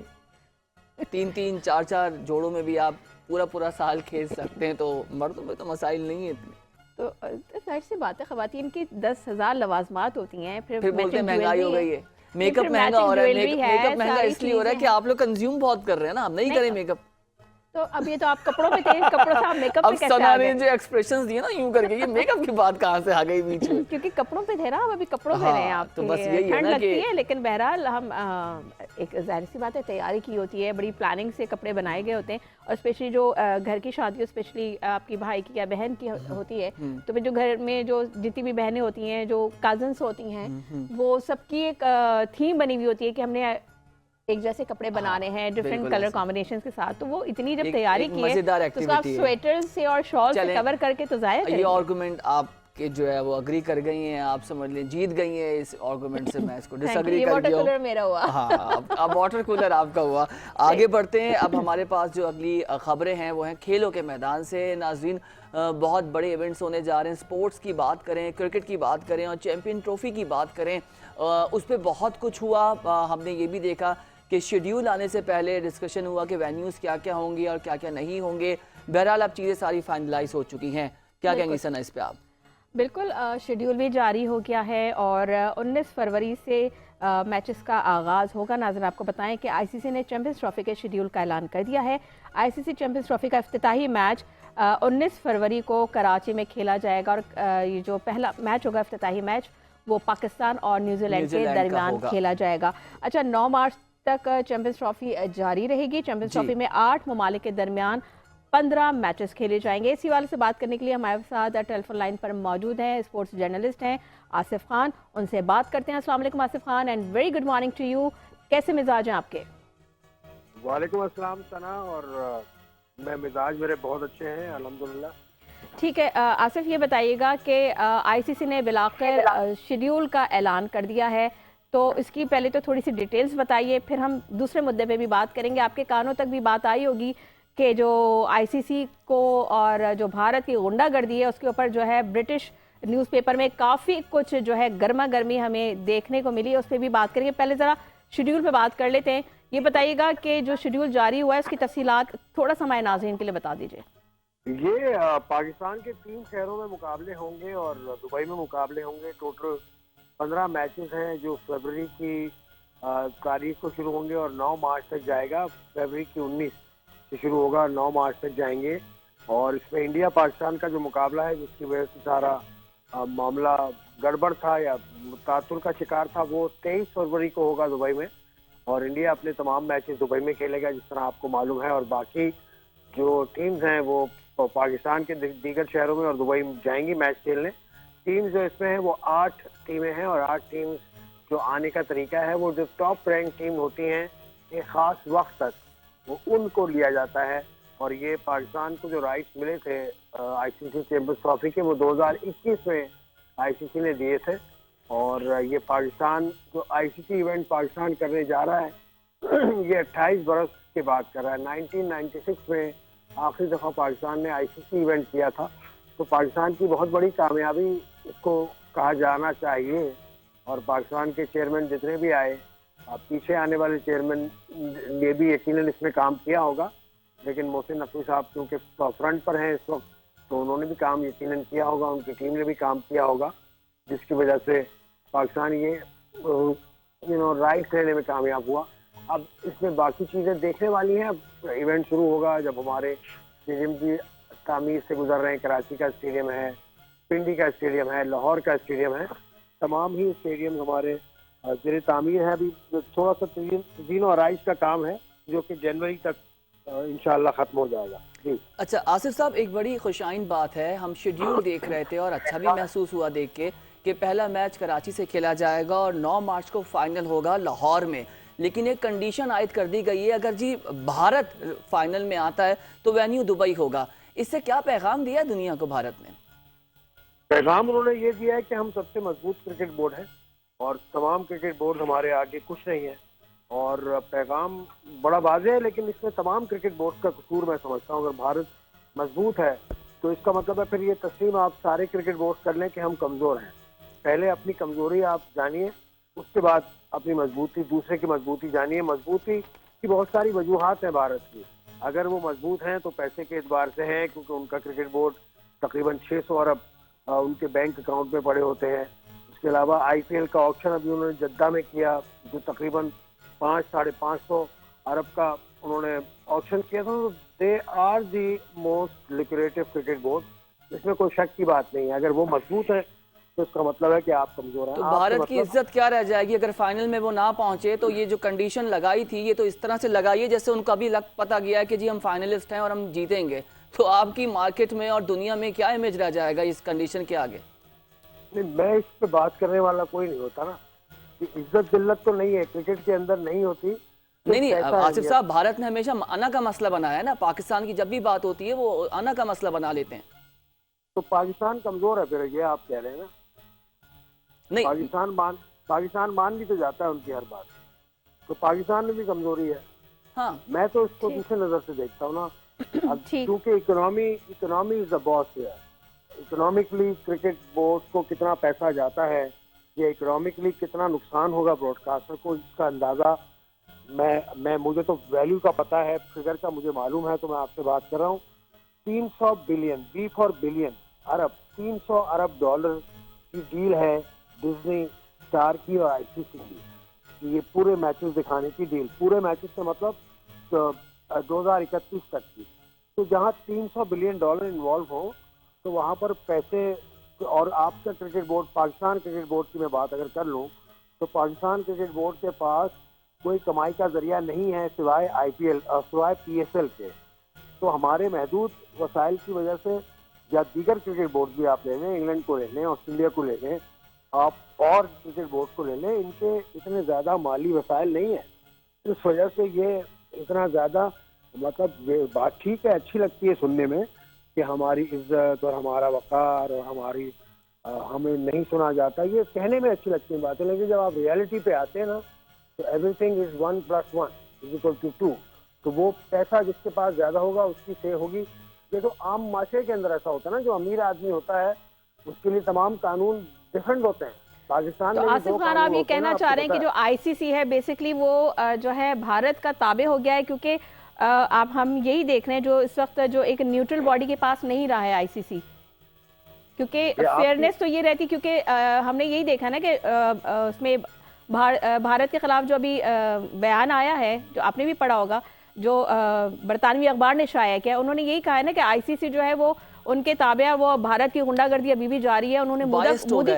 3 4 جوڑوں میں بھی آپ پورا سال کھیل سکتے ہیں، تو مردوں میں تو مسائل نہیں ہیں اتنے. تو ظاہر سی بات ہے خواتین کی 10,000 لوازمات ہوتی ہیں، پھر بولتے ہیں مہنگائی ہو گئی ہے، میک اپ مہنگا ہو رہا ہے. میک اپ مہنگا اس لیے ہو رہا ہے کہ آپ لوگ کنزیوم بہت کر رہے ہیں نا، ہم نہیں کریں میک اپ. تو اب یہ تو آپ کپڑوں پہ تھے، کپڑوں سے آپ میک اپ اب پہ کیسے سنا آ نے گئے؟ جو ایکسپریشنز دیے نا یوں کر کے، یہ میک اپ کی بات کہاں سے آ گئی بیچ میں؟ کیونکہ کپڑوں پہ تھے نا، اب ابھی کپڑوں پہ رہے ہیں آپ تو کے، بس یہی ہے ٹھنڈ نا لگتی کہ ہے. لیکن بہرحال ہم ایک ظاہر سی بات ہے تیاری کی ہوتی ہے، بڑی پلاننگ سے کپڑے بنائے گئے ہوتے ہیں، اور اسپیشلی جو گھر کی شادی اسپیشلی آپ کی بھائی کی یا بہن کی ہوتی ہے، تو پھر جو گھر میں جو جتنی بھی بہنیں ہوتی ہیں، جو کازنس ہوتی ہیں، وہ سب کی ایک تھیم بنی ہوئی ہوتی ہے کہ ہم نے ایک جیسے کپڑے بنانے ہیں ڈفرینٹ کلر کمبینیشن کے ساتھ. تو وہ اتنی جب تیاری کی ہے تو آپ سویٹر سے اور شال سے کور کر کے تو ظاہر کریں. یہ آرگومنٹ آپ کے جو ہے وہ اگری کر گئی ہیں، آپ سمجھ لیں جیت گئی ہیں اس آرگومنٹ سے. میں اس کو ڈس اگری کر واٹر گیا ہوں. کولر میرا ہوا. ہاں اب واٹر کولر آپ کا ہوا. آگے بڑھتے ہیں. اب ہمارے پاس جو اگلی خبریں ہیں وہ ہیں کھیلوں کے میدان سے. ناظرین بہت بڑے ایونٹس ہونے جا رہے ہیں. سپورٹس کی بات کریں، کرکٹ کی بات کریں اور چیمپئن ٹرافی کی بات کریں، اس پہ بہت کچھ ہوا. ہم نے یہ بھی دیکھا کہ شیڈیول آنے سے پہلے ڈسکشن ہوا کہ وینیوز کیا کیا ہوں گے اور کیا کیا نہیں ہوں گے. بہرحال اب چیزیں ساری فائنلائز ہو چکی ہیں. کیا کہیں گی سنا اس پہ آپ؟ بالکل، شیڈیول بھی جاری ہو گیا ہے اور 19 فروری سے میچز کا آغاز ہوگا. ناظرین آپ کو بتائیں کہ آئی سی سی نے چیمپئنز ٹرافی کے شیڈیول کا اعلان کر دیا ہے. آئی سی سی چیمپئنز ٹرافی کا افتتاحی میچ 19 فروری کو کراچی میں کھیلا جائے گا، اور یہ جو پہلا میچ ہوگا افتتاحی میچ وہ پاکستان اور نیوزی لینڈ کے درمیان کھیلا جائے گا. اچھا، 9 مارچ تک چیمپئنز ٹرافی جاری رہے گی. چیمپئنز ٹرافی میں 8 ممالک کے درمیان 15 میچز کھیلے جائیں گے. اسی حوالے سے بات کرنے کے لیے ہمارے ساتھ ٹیلی فون لائن پر موجود ہیں اسپورٹس جرنلسٹ ہیں آصف خان. ان سے بات کرتے ہیں. السلام علیکم Asif Khan, and very good morning to you. کیسے مزاج ہیں آپ کے؟ وعلیکم السلام ثنا، اور میں مزاج میرے بہت اچھے ہیں الحمدللہ. ٹھیک ہے آصف، یہ بتائیے گا کہ آئی سی سی نے بالآخر شیڈیول کا اعلان کر دیا ہے، تو اس کی پہلے تو تھوڑی سی ڈیٹیلز بتائیے، پھر ہم دوسرے مدعے پہ بھی بات کریں گے. آپ کے کانوں تک بھی بات آئی ہوگی کہ جو آئی سی سی کو اور جو بھارت کی غنڈہ گردی ہے اس کے اوپر جو ہے برٹش نیوز پیپر میں کافی کچھ جو ہے گرما گرمی ہمیں دیکھنے کو ملی. اس پہ بھی بات کریں گے. پہلے ذرا شیڈیول پہ بات کر لیتے ہیں. یہ بتائیے گا کہ جو شیڈیول جاری ہوا ہے اس کی تفصیلات تھوڑا سا ہمارے ناظرین کے لیے بتا دیجیے. یہ پاکستان کے 3 شہروں میں مقابلے ہوں گے اور دبئی میں مقابلے ہوں گے. ٹوٹل 15 میچز ہیں جو فروری کی تاریخ کو شروع ہوں گے اور 9 مارچ تک جائے گا. فروری کی 19 سے شروع ہوگا، 9 مارچ تک جائیں گے. اور اس میں انڈیا پاکستان کا جو مقابلہ ہے جس کی وجہ سے سارا معاملہ گڑبڑ تھا یا تعطل کا شکار تھا، وہ 23 فروری کو ہوگا دبئی میں. اور انڈیا اپنے تمام میچز دبئی میں کھیلے گا جس طرح آپ کو معلوم ہے. اور باقی جو ٹیمز ہیں وہ پاکستان کے دیگر شہروں میں اور دبئی میں جائیں گی میچ کھیلنے. ٹیمز جو اس میں ہیں وہ 8 ٹیمیں ہیں، اور 8 ٹیمز جو آنے کا طریقہ ہے وہ جو ٹاپ رینک ٹیم ہوتی ہیں ایک خاص وقت تک وہ ان کو لیا جاتا ہے. اور یہ پاکستان کو جو رائٹس ملے تھے آئی سی سی چیمپئنز ٹرافی کے وہ 2021 میں آئی سی سی نے دیے تھے. اور یہ پاکستان جو آئی سی سی ایونٹ پاکستان کرنے جا رہا ہے یہ 28 برس کے بعد کر رہا ہے. 1996 میں آخری دفعہ پاکستان نے آئی سی سی ایونٹ کیا تھا. تو پاکستان کی بہت بڑی کامیابی اس کو کہا جانا چاہیے. اور پاکستان کے چیئرمین جتنے بھی آئے، پیچھے آنے والے چیئرمین نے بھی یقیناً اس میں کام کیا ہوگا، لیکن محسن نقوی صاحب کیونکہ فرنٹ پر ہیں اس وقت تو انہوں نے بھی کام یقیناً کیا ہوگا، ان کی ٹیم نے بھی کام کیا ہوگا، جس کی وجہ سے پاکستان یہ رائٹ لینے میں کامیاب ہوا. اب اس میں باقی چیزیں دیکھنے والی ہیں. اب ایونٹ شروع ہوگا جب ہمارے اسٹیڈیم کی تعمیر سے گزر رہے ہیں. کراچی کا اسٹیڈیم ہے، پنڈی کا اسٹیڈیم ہے، لاہور کا اسٹیڈیم ہے. تمام ہی اسٹیڈیم ہمارے زیر تعمیر ہے. ابھی تھوڑا سا تزئین و آرائش کا کام ہے جو کہ جنوری تک انشاءاللہ ختم ہو جائے گا. جی اچھا آصف صاحب، ایک بڑی خوشائن بات ہے، ہم شیڈیول دیکھ رہے تھے اور اچھا بھی محسوس ہوا دیکھ کے کہ پہلا میچ کراچی سے کھیلا جائے گا اور 9 مارچ کو فائنل ہوگا لاہور میں. لیکن ایک کنڈیشن عائد کر دی گئی ہے، اگر جی بھارت فائنل میں آتا ہے تو وینیو دبئی ہوگا. اس سے کیا پیغام دیا دنیا کو بھارت نے؟ پیغام انہوں نے یہ دیا ہے کہ ہم سب سے مضبوط کرکٹ بورڈ ہیں اور تمام کرکٹ بورڈ ہمارے آگے کچھ نہیں ہے، اور پیغام بڑا واضح ہے، لیکن اس میں تمام کرکٹ بورڈ کا قصور میں سمجھتا ہوں۔ اگر بھارت مضبوط ہے تو اس کا مطلب ہے پھر یہ تسلیم آپ سارے کرکٹ بورڈ کر لیں کہ ہم کمزور ہیں۔ پہلے اپنی کمزوری آپ جانیے، اس کے بعد اپنی مضبوطی، دوسرے کی مضبوطی جانیے۔ مضبوطی کی بہت ساری وجوہات ہیں بھارت کی۔ اگر وہ مضبوط ہیں تو پیسے کے اعتبار سے ہیں، کیونکہ ان کا کرکٹ بورڈ تقریباً 600 ارب ان کے بینک اکاؤنٹ میں پڑے ہوتے ہیں۔ اس کے علاوہ آئی پی ایل کا آکشن ابھی انہوں نے جدہ میں کیا، جو تقریباً 500-550 ارب کا انہوں نے آکشن کیا تھا۔ They are the most lucrative cricket board, اس میں کوئی شک کی بات نہیں ہے۔ اگر وہ مضبوط ہے تو اس کا مطلب ہے کہ آپ کمزور ہیں۔ تو بھارت کی عزت کیا رہ جائے گی اگر فائنل میں وہ نہ پہنچے؟ تو یہ جو کنڈیشن لگائی تھی یہ تو اس طرح سے لگائی ہے جیسے ان کا بھی پتا گیا ہے کہ جی ہم فائنلسٹ ہیں اور ہم جیتیں گے، تو آپ کی مارکیٹ میں اور دنیا میں کیا امیج رہ جائے گا اس کنڈیشن کے آگے؟ نہیں، میں اس پہ بات کرنے والا کوئی نہیں ہوتا نا، کہ عزت ذلت تو نہیں ہے، کرکٹ کے اندر نہیں ہوتی۔ نہیں آصف صاحب، بھارت نے ہمیشہ انا کا مسئلہ بنایا ہے نا، پاکستان کی جب بھی بات ہوتی ہے وہ انا کا مسئلہ بنا لیتے ہیں۔ تو پاکستان کمزور ہے پھر، یہ آپ کہہ رہے ہیں نا؟ نہیں، پاکستان مان بھی تو جاتا ہے ان کی ہر بات، تو پاکستان میں بھی کمزوری ہے۔ ہاں میں تو اس کو دوسرے نظر سے دیکھتا ہوں نا، اب کیونکہ اکنامی از دا باس ہے۔ اکنامکلی کرکٹ بورڈ کو کتنا پیسہ جاتا ہے یا اکنامکلی کتنا نقصان ہوگا براڈ کاسٹر کو، اس کا اندازہ مجھے تو ویلیو کا پتہ ہے، فگر کا مجھے معلوم ہے، تو میں آپ سے بات کر رہا ہوں۔ 300 بلین، بی فار بلین، ارب، 300 ارب ڈالر کی ڈیل ہے ڈزنی اسٹار کی اور آئی سی سی کی، یہ پورے میچز دکھانے کی ڈیل، پورے میچز سے مطلب 2031 تک کی۔ تو جہاں 300 بلین ڈالر انوالو ہو تو وہاں پر پیسے، اور آپ کا cricket board, Pakistan cricket board کی میں بات اگر کر لوں تو پاکستان کرکٹ بورڈ کے پاس کوئی کمائی کا ذریعہ نہیں ہے سوائے آئی پی ایل اور سوائے پی ایس ایل کے۔ تو ہمارے محدود وسائل کی وجہ سے، یا دیگر کرکٹ بورڈ بھی آپ لے لیں، انگلینڈ کو لے لیں، آسٹریلیا کو لے لیں، آپ اور کرکٹ بورڈ کو لے لیں، ان کے اتنے زیادہ مالی وسائل نہیں ہیں۔ اس وجہ سے یہ اتنا زیادہ، مطلب یہ بات ٹھیک ہے، اچھی لگتی ہے سننے میں کہ ہماری عزت اور ہمارا وقار اور ہمیں نہیں سنا جاتا، یہ کہنے میں اچھی لگتی ہیں باتیں، لیکن جب آپ ریئلٹی پہ آتے ہیں نا تو ایوری تھنگ از 1+1=2۔ تو وہ پیسہ جس کے پاس زیادہ ہوگا اس کی سے ہوگی۔ یہ تو عام معاشرے کے اندر ایسا ہوتا ہے نا، جو امیر آدمی ہوتا ہے اس کے لیے تمام قانون ڈیفرنٹ ہوتے ہیں۔ پاکستان میں آصف خان، آپ یہ کہنا چاہ رہے ہیں کہ جو آئی سی سی ہے بیسکلی وہ جو ہے بھارت کا تابع ہو گیا ہے، کیونکہ آپ ہم یہی دیکھ رہے ہیں جو اس وقت جو ایک نیوٹرل باڈی کے پاس نہیں رہا ہے آئی سی سی، کیونکہ فیئرنیس تو یہ رہتی، کیونکہ ہم نے یہی دیکھا نا کہ اس میں بھارت کے خلاف جو ابھی بیان آیا ہے، جو آپ نے بھی پڑھا ہوگا، جو برطانوی اخبار نے شائع کیا، انہوں نے یہی کہا ہے نا کہ آئی سی سی جو ہے وہ ان کے تابع، وہ بھارت کی غنڈہ گردی ابھی بھی جاری ہے۔ انہوں نے مودی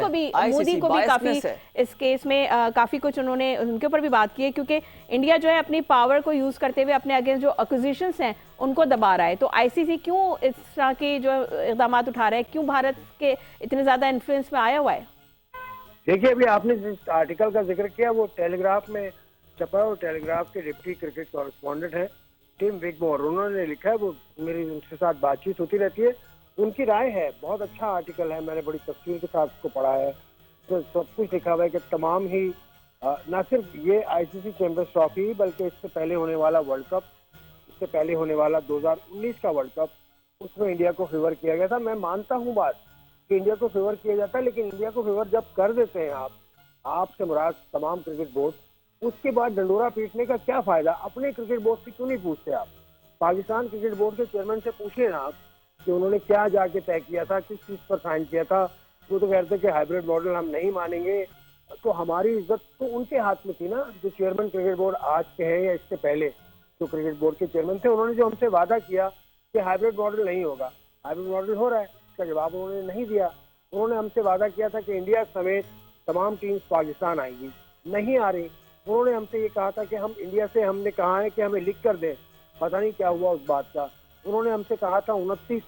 کو بھی کافی اس کیس میں کافی کچھ انہوں نے ان کے اوپر بھی بات کی ہے، کیونکہ انڈیا جو ہے اپنی پاور کو یوز کرتے ہوئے اپنے اگینسٹ جو اکوزیشنز ہیں ان کو دبا رہا ہے۔ تو آئی سی سی کیوں اس طرح کے جو اقدامات اٹھا رہا ہے، کیوں بھارت کے اتنے زیادہ انفلوئنس میں آیا ہوا ہے؟ دیکھیے، ابھی آپ نے جس آرٹیکل کا ذکر کیا وہ ٹیلی گراف میں چھپا ہے، اور ٹیلی گراف کے ڈپٹی کرکٹ کورسپونڈنٹ ہیں ٹیم وگمور، انہوں نے لکھا ہے، وہ میری ان کے ساتھ بات چیت ہوتی رہتی ہے، ان کی رائے ہے، بہت اچھا آرٹیکل ہے، میں نے بڑی تفصیل کے ساتھ اس کو پڑھا ہے، تو سب کچھ لکھا ہوا ہے کہ تمام ہی نہ صرف یہ آئی سی سی چیمپئنز ٹرافی بلکہ اس سے پہلے ہونے والا ورلڈ کپ، اس سے پہلے ہونے والا 2019 کا ورلڈ کپ، اس میں انڈیا کو فیور کیا گیا تھا۔ میں مانتا ہوں بات کہ انڈیا کو فیور کیا جاتا ہے، لیکن انڈیا کو فیور جب کر دیتے ہیں آپ سے مراد تمام کرکٹ بورڈ، اس کے بعد ڈنڈورا پیٹنے کا کیا فائدہ؟ اپنے کرکٹ بورڈ سے کیوں نہیں پوچھتے آپ؟ پاکستان کرکٹ بورڈ کے چیئرمین سے پوچھیں نا آپ کہ انہوں نے کیا جا کے طے کیا تھا، کس چیز پر سائن کیا تھا۔ وہ تو کہتے کہ ہائیبریڈ ماڈل ہم نہیں مانیں گے، تو ہماری عزت تو ان کے ہاتھ میں تھی نا، جو چیئرمین کرکٹ بورڈ آج کے ہیں یا اس سے پہلے جو کرکٹ بورڈ کے چیئرمین تھے، انہوں نے جو ہم سے وعدہ کیا کہ ہائیبریڈ ماڈل نہیں ہوگا، ہائیبریڈ ماڈل ہو رہا ہے، اس کا جواب انہوں نے نہیں دیا۔ انہوں نے ہم سے وعدہ کیا تھا کہ انڈیا سمیت تمام ٹیمز پاکستان آئیں گی، نہیں آ رہی۔ انہوں نے ہم سے یہ کہا تھا کہ ہم انڈیا سے، ہم نے کہا ہے کہ ہمیں لکھ کر دیں، پتہ نہیں کیا ہوا اس بات کا۔ انہوں نے ہم سے کہا تھا 29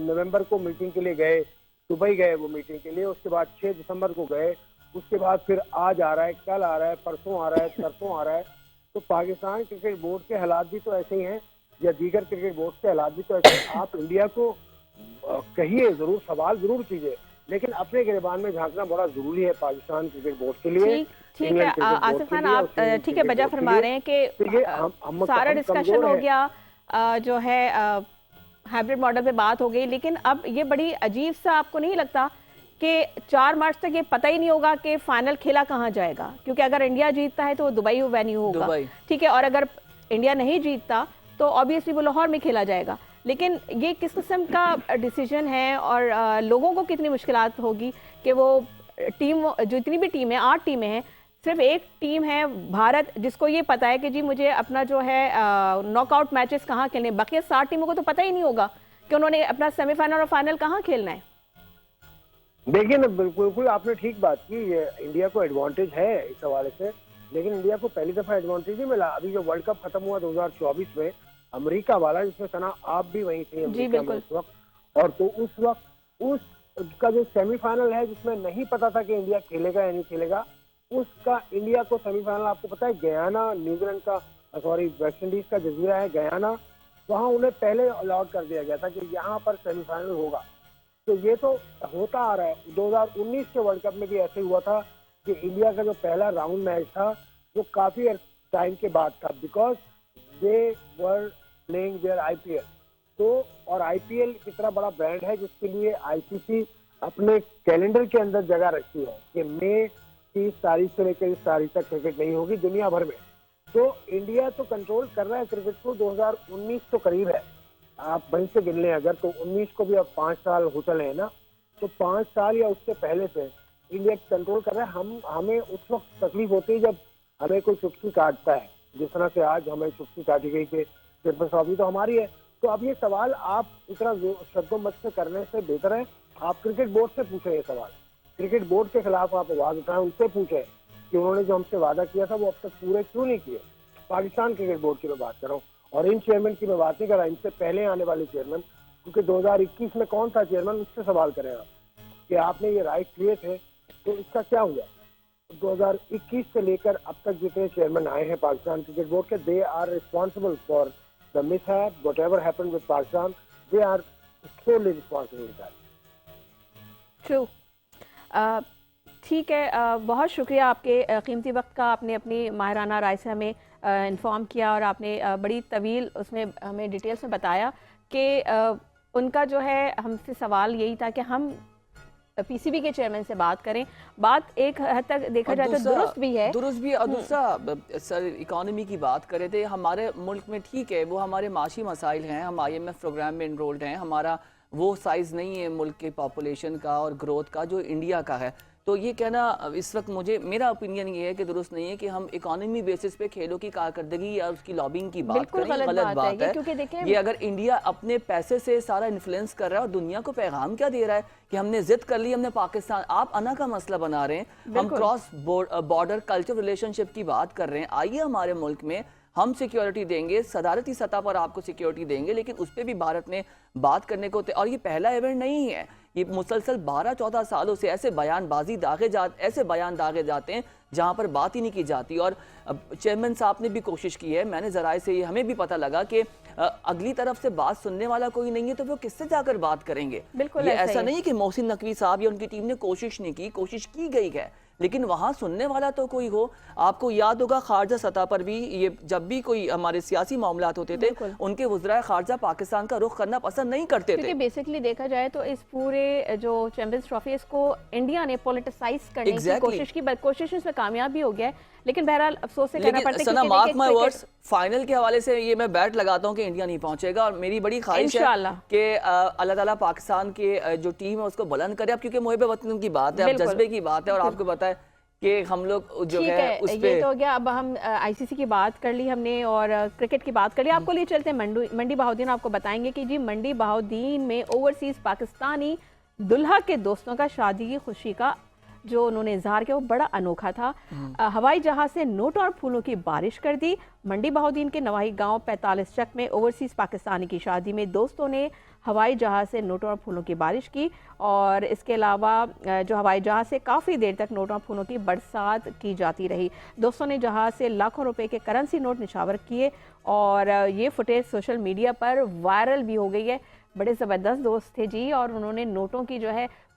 نومبر کو میٹنگ کے لیے گئے، دبئی گئے وہ میٹنگ کے لیے، اس کے بعد 6 دسمبر کو گئے، اس کے بعد پھر آج آ رہا ہے، کل آ رہا ہے، پرسوں آ رہا ہے، ترسوں آ رہا ہے۔ تو پاکستان کرکٹ بورڈ کے حالات بھی تو ایسے ہی ہیں، یا دیگر کرکٹ بورڈ کے حالات بھی تو ایسے ہیں۔ آپ انڈیا کو کہیے ضرور، سوال ضرور کیجیے، لیکن اپنے گریبان میں جھانکنا بڑا ضروری ہے پاکستان کرکٹ بورڈ کے لیے. ٹھیک ہے آصف خان، آپ ٹھیک ہے بجا فرما رہے ہیں کہ سارا ڈسکشن ہو گیا، جو ہے ہائبرڈ ماڈل پہ بات ہو گئی، لیکن اب یہ بڑی عجیب سا آپ کو نہیں لگتا کہ 4 مارچ تک یہ پتہ ہی نہیں ہوگا کہ فائنل کھیلا کہاں جائے گا؟ کیونکہ اگر انڈیا جیتتا ہے تو وہ دبئی وینیو ہوگا، ٹھیک ہے، اور اگر انڈیا نہیں جیتتا تو آبویسلی وہ لاہور میں کھیلا جائے گا. لیکن یہ کس قسم کا ڈیسیجن ہے اور لوگوں کو کتنی مشکلات ہوگی کہ وہ ٹیم، جتنی بھی ٹیم ہے 8 ٹیمیں ہیں، صرف ایک ٹیم ہے بھارت جس کو یہ پتا ہے کہ جی مجھے اپنا جو ہے ناک آؤٹ میچز کہاں کھیلنے، باقی 7 ٹیموں کو تو پتہ ہی نہیں ہوگا کہ انہوں نے اپنا سیمی فائنل اور فائنل کہاں کھیلنا ہے. دیکھیں نا، بالکل آپ نے ٹھیک بات کی، یہ انڈیا کو ایڈوانٹیج ہے اس حوالے سے، لیکن انڈیا کو پہلی دفعہ ایڈوانٹیج نہیں ملا. ابھی جو ورلڈ کپ ختم ہوا 2024 میں امریکہ والا، جس میں سنا آپ بھی وہیں تھے امریکہ میں اس وقت، اور تو اس وقت اس کا جو سیمی فائنل ہے جس میں نہیں پتا تھا کہ انڈیا کھیلے گا یا نہیں کھیلے گا، اس کا انڈیا کو سیمی فائنل آپ کو پتا ہے گیانا، نیوزی لینڈ کا ویسٹ انڈیز کا جزیرہ ہے گیانا، وہاں انہیں پہلے الاٹ کر دیا گیا تھا کہ یہاں پر سیمی فائنل ہوگا. تو یہ تو ہوتا آ رہا ہے. 2019 کے ورلڈ کپ میں بھی ایسے ہوا تھا کہ انڈیا کا جو پہلا راؤنڈ میچ تھا وہ کافی ٹائم کے بعد تھا، because they were playing there IPL. تو اور IPL اتنا بڑا برانڈ ہے جس کے لیے ICC اپنے کیلنڈر کے اندر جگہ رکھتی ہے کہ مئی 30 تاریخ سے لے کر اس تاریخ تک کرکٹ نہیں ہوگی دنیا بھر میں. تو انڈیا تو کنٹرول کر رہا ہے کرکٹ کو. 2019 تو قریب ہے، آپ وہیں سے گن لیں اگر، تو 19 کو بھی اب 5 سال ہو چلے ہیں نا، تو 5 سال یا اس سے پہلے سے انڈیا کنٹرول کر رہا ہے. ہمیں اس وقت تکلیف ہوتی ہے جب ہمیں کوئی چٹکی کاٹتا ہے، جس طرح سے آج ہمیں چٹکی کاٹی گئی کہ پیپلز ٹرافی تو ہماری ہے. تو اب یہ سوال آپ اتنا شد و مت سے کرنے سے بہتر ہے آپ کرکٹ بورڈ سے پوچھیں. یہ سوال کرکٹ بورڈ کے خلاف آپ آواز اٹھائیں، ان سے پوچھیں کہ انہوں نے جو ہم سے وعدہ کیا تھا وہ اب تک پورے کیوں نہیں کیے. پاکستان کرکٹ بورڈ کی میں بات کر رہا ہوں، اور ان چیئرمین کی میں بات نہیں کر رہا، ان سے پہلے آنے والے چیئرمین، کیونکہ 2021 میں کون تھا چیئرمین، اس سے سوال کریں آپ کہ آپ نے یہ رائٹ لیے تھے تو اس کا کیا ہوا. 2021 سے لے کر اب تک جتنے چیئرمین آئے ہیں پاکستان کرکٹ بورڈ کے، they are responsible for the mishap whatever happen with Pakistan, they are solely responsible for that. True. ٹھیک ہے، بہت شکریہ آپ کے قیمتی وقت کا. آپ نے اپنی ماہرانہ رائے سے ہمیں انفارم کیا اور آپ نے بڑی طویل اس میں ہمیں ڈیٹیلز میں بتایا کہ ان کا جو ہے ہم سے سوال یہی تھا کہ ہم PCB کے چیئرمین سے بات کریں. بات ایک حد تک دیکھا جائے تو درست بھی ہے، اور دوسرا سر اکانومی کی بات کرے تھے. ہمارے ملک میں ٹھیک ہے وہ ہمارے معاشی مسائل ہیں، ہم IMF پروگرام میں انرولڈ ہیں، ہمارا وہ سائز نہیں ہے ملک کے پاپولیشن کا اور گروتھ کا جو انڈیا کا ہے. تو یہ کہنا اس وقت میرا اپینین یہ ہے کہ درست نہیں ہے کہ ہم اکانومی بیسس پہ کھیلوں کی کارکردگی یا اس کی لابنگ کی بات کریں. غلط بات ہے. یہ اگر انڈیا اپنے پیسے سے سارا انفلوئنس کر رہا ہے اور دنیا کو پیغام کیا دے رہا ہے کہ ہم نے ضد کر لی، ہم نے پاکستان، آپ انا کا مسئلہ بنا رہے ہیں، ہم کراس بارڈر کلچر ریلیشن شپ کی بات کر رہے ہیں. آئیے ہمارے ملک میں ہم سیکیورٹی دیں گے، صدارتی سطح پر آپ کو سیکیورٹی دیں گے، لیکن اس پہ بھی بھارت نے بات کرنے کو، اور یہ پہلا ایونٹ نہیں ہے، یہ مسلسل 12-14 سالوں سے ایسے بیان داغے جاتے ہیں جہاں پر بات ہی نہیں کی جاتی. اور چیئرمین صاحب نے بھی کوشش کی ہے، میں نے ذرائع سے ہمیں بھی پتہ لگا کہ اگلی طرف سے بات سننے والا کوئی نہیں ہے تو وہ کس سے جا کر بات کریں گے. یہ ایسا نہیں کہ محسن نقوی صاحب یا ان کی ٹیم نے کوشش نہیں کی، کوشش کی گئی ہے، لیکن وہاں سننے والا تو کوئی ہو. آپ کو یاد ہوگا خارجہ سطح پر بھی یہ جب بھی کوئی ہمارے سیاسی معاملات ہوتے تھے ان کے وزرائے خارجہ پاکستان کا رخ کرنا پسند نہیں کرتے تھے. کیونکہ بیسیکلی دیکھا جائے تو اس پورے جو چیمپئنز ٹرافی اس کو انڈیا نے پولیٹیسائز کرنے کی کوشش کی، کوشش اس میں کامیاب بھی ہو گیا ہے، لیکن بہرحال افسوس سے کہنا پڑتا ہے سنا مارک مائی ورڈز فائنل کے حوالے سے یہ میں بیٹ لگاتا ہوں کہ انڈیا نہیں پہنچے گا. اور میری بڑی خواہش ہے کہ اللہ تعالیٰ پاکستان کے جو ٹیم ہے اس کو بلند کرے. اب کیونکہ محب وطن کی بات ہے، اب جذبے کی بات ہے، اور آپ کو پتہ ہے کہ ہم لوگ جو ہے اس پہ یہ تو ہو گیا. اب ہم ICC کی بات کر لی ہم نے اور کرکٹ کی بات کر لی. آپ کو لیے چلتے ہیں منڈی بہاؤدین. آپ کو بتائیں گے کہ جی منڈی بہاؤدین میں اوورسیز پاکستانی دلہا کے دوستوں کا شادی کی خوشی کا جو انہوں نے اظہار کیا وہ بڑا انوکھا تھا. ہوائی جہاز سے نوٹوں اور پھولوں کی بارش کر دی. منڈی بہاؤدین کے نواحی گاؤں 45 چک میں اوورسیز پاکستانی کی شادی میں دوستوں نے ہوائی جہاز سے نوٹوں اور پھولوں کی بارش کی، اور اس کے علاوہ جو ہوائی جہاز سے کافی دیر تک نوٹوں اور پھولوں کی برسات کی جاتی رہی. دوستوں نے جہاز سے لاکھوں روپے کے کرنسی نوٹ نشاور کیے اور یہ فوٹیج سوشل میڈیا پر وائرل بھی ہو گئی ہے. بڑے زبردست دوست تھے جی، اور انہوں نے نوٹوں کی جو ہے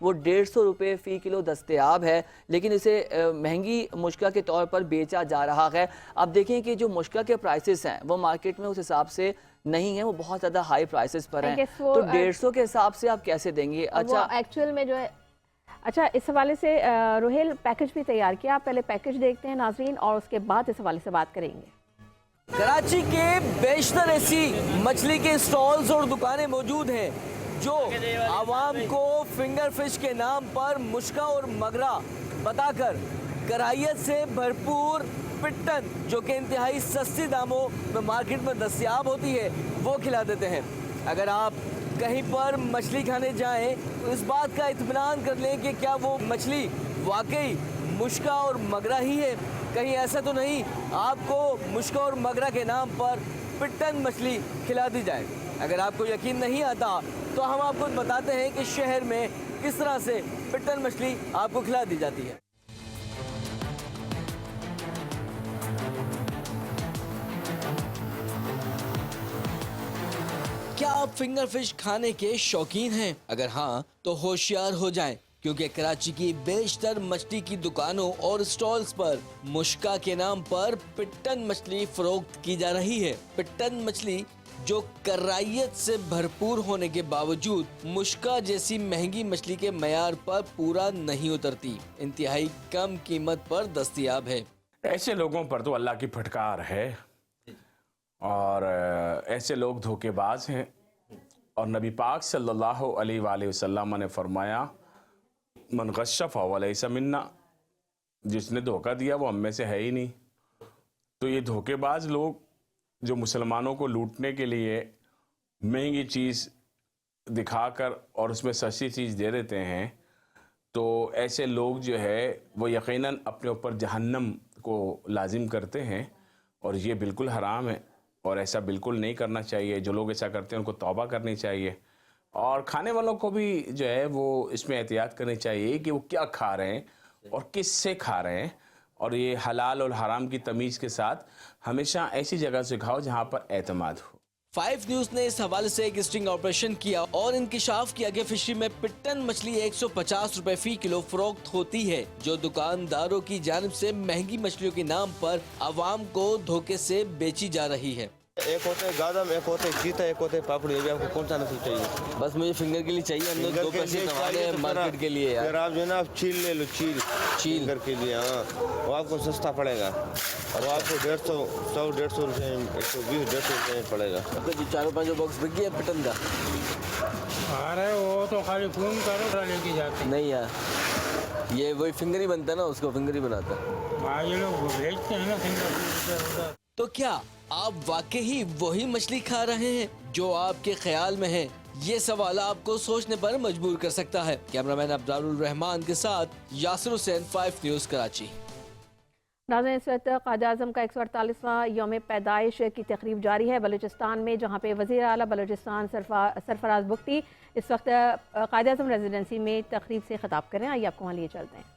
وہ 150 روپے فی کلو دستیاب ہے، لیکن اسے مہنگی مشکا کے طور پر بیچا جا رہا ہے۔ اب دیکھیں کہ جو مشکا کے پرائسز ہیں وہ مارکیٹ میں اس حساب سے نہیں ہیں، وہ بہت زیادہ ہائی پرائسز پر ہیں، تو 150 کے حساب سے آپ کیسے دیں گے؟ اچھا ایکچوئل میں جو ہے، اچھا اس حوالے سے روہیل پیکج بھی تیار کیا، آپ پہلے پیکج دیکھتے ہیں ناظرین اور اس کے بعد اس حوالے سے بات کریں گے۔ کراچی کے بیشتر ایسی مچھلی کے سٹالز اور دکانیں موجود ہیں جو عوام کو فنگر فش کے نام پر مشکا اور مگرا بتا کر کرائیت سے بھرپور پٹن جو کہ انتہائی سستی داموں میں مارکیٹ میں دستیاب ہوتی ہے وہ کھلا دیتے ہیں۔ اگر آپ کہیں پر مچھلی کھانے جائیں تو اس بات کا اطمینان کر لیں کہ کیا وہ مچھلی واقعی مشکا اور مگرا ہی ہے، کہیں ایسا تو نہیں آپ کو مشکا اور مگرا کے نام پر پٹن مچھلی کھلا دی جائے۔ اگر آپ کو یقین نہیں آتا تو ہم آپ کو بتاتے ہیں کہ شہر میں کس طرح سے پٹن مچھلی آپ کو کھلا دی جاتی ہے۔ کیا آپ فنگر فش کھانے کے شوقین ہیں؟ اگر ہاں تو ہوشیار ہو جائیں، کیونکہ کراچی کی بیشتر مچھلی کی دکانوں اور سٹالز پر مشکا کے نام پر پٹن مچھلی فروخت کی جا رہی ہے۔ پٹن مچھلی جو کرائیت سے بھرپور ہونے کے باوجود مشکا جیسی مہنگی مچھلی کے معیار پر پورا نہیں اترتی، انتہائی کم قیمت پر دستیاب ہے۔ ایسے لوگوں پر تو اللہ کی پھٹکار ہے، اور ایسے لوگ دھوکے باز ہیں، اور نبی پاک صلی اللہ علیہ وآلہ وسلم نے فرمایا من غش فہو لیس منا، جس نے دھوکہ دیا وہ ہم میں سے ہے ہی نہیں۔ تو یہ دھوکے باز لوگ جو مسلمانوں کو لوٹنے کے لیے مہنگی چیز دکھا کر اور اس میں سستی چیز دے دیتے ہیں، تو ایسے لوگ جو ہے وہ یقیناً اپنے اوپر جہنم کو لازم کرتے ہیں، اور یہ بالکل حرام ہے اور ایسا بالکل نہیں کرنا چاہیے۔ جو لوگ ایسا کرتے ہیں ان کو توبہ کرنی چاہیے، اور کھانے والوں کو بھی جو ہے وہ اس میں احتیاط کرنی چاہیے کہ وہ کیا کھا رہے ہیں اور کس سے کھا رہے ہیں، اور یہ حلال اور حرام کی تمیز کے ساتھ ہمیشہ ایسی جگہ سے کھاؤ جہاں پر اعتماد ہو۔ 5 نیوز نے اس حوالے سے ایک اسٹنگ آپریشن کیا اور انکشاف کیا کہ فشری میں پٹن مچھلی 150 روپے فی کلو فروخت ہوتی ہے، جو دکانداروں کی جانب سے مہنگی مچھلیوں کے نام پر عوام کو دھوکے سے بیچی جا رہی ہے۔ ایک ہوتے گادم، ایک ہوتے چیتا، ایک ہوتے پاپڑی۔ ابھی آپ کو کون سا نسل چاہیے؟ بس مجھے فنگر کے لیے چاہیے، ہم نے 2 پیسے کمانے ہیں مارکیٹ کے لیے یار۔ آپ جو نا چیل لے لو، چیل فنگر کے لیے، ہاں وہ آپ کو سستا پڑے گا، اور وہ آپ کو 150 روپے 120 150 روپے میں پڑے گا۔ 4-5 باکس بک گیا پٹن کا۔ ارے وہ تو خالی فون کرو لے کے جاتے نہیں یار، یہ وہی فنگر ہی بنتا ہے نا، اس کو فنگر ہی بناتا ہے۔ یہ لوگ بھیجتے ہیں نا فنگر۔ تو کیا آپ واقعی وہی مچھلی کھا رہے ہیں جو آپ کے خیال میں ہے؟ یہ سوال آپ کو سوچنے پر مجبور کر سکتا ہے۔ کیمرہ مین عبدال الرحمان کے ساتھ یاسر حسین، 5 نیوز کراچی۔ ناظرین، اس وقت قائد اعظم کا 148واں یوم پیدائش کی تقریب جاری ہے بلوچستان میں، جہاں پہ وزیر اعلیٰ بلوچستان سرفراز بگٹی اس وقت قائد اعظم ریزیڈنسی میں تقریب سے خطاب کر رہے ہیں۔ آئیے آپ کو وہاں لیے چلتے ہیں۔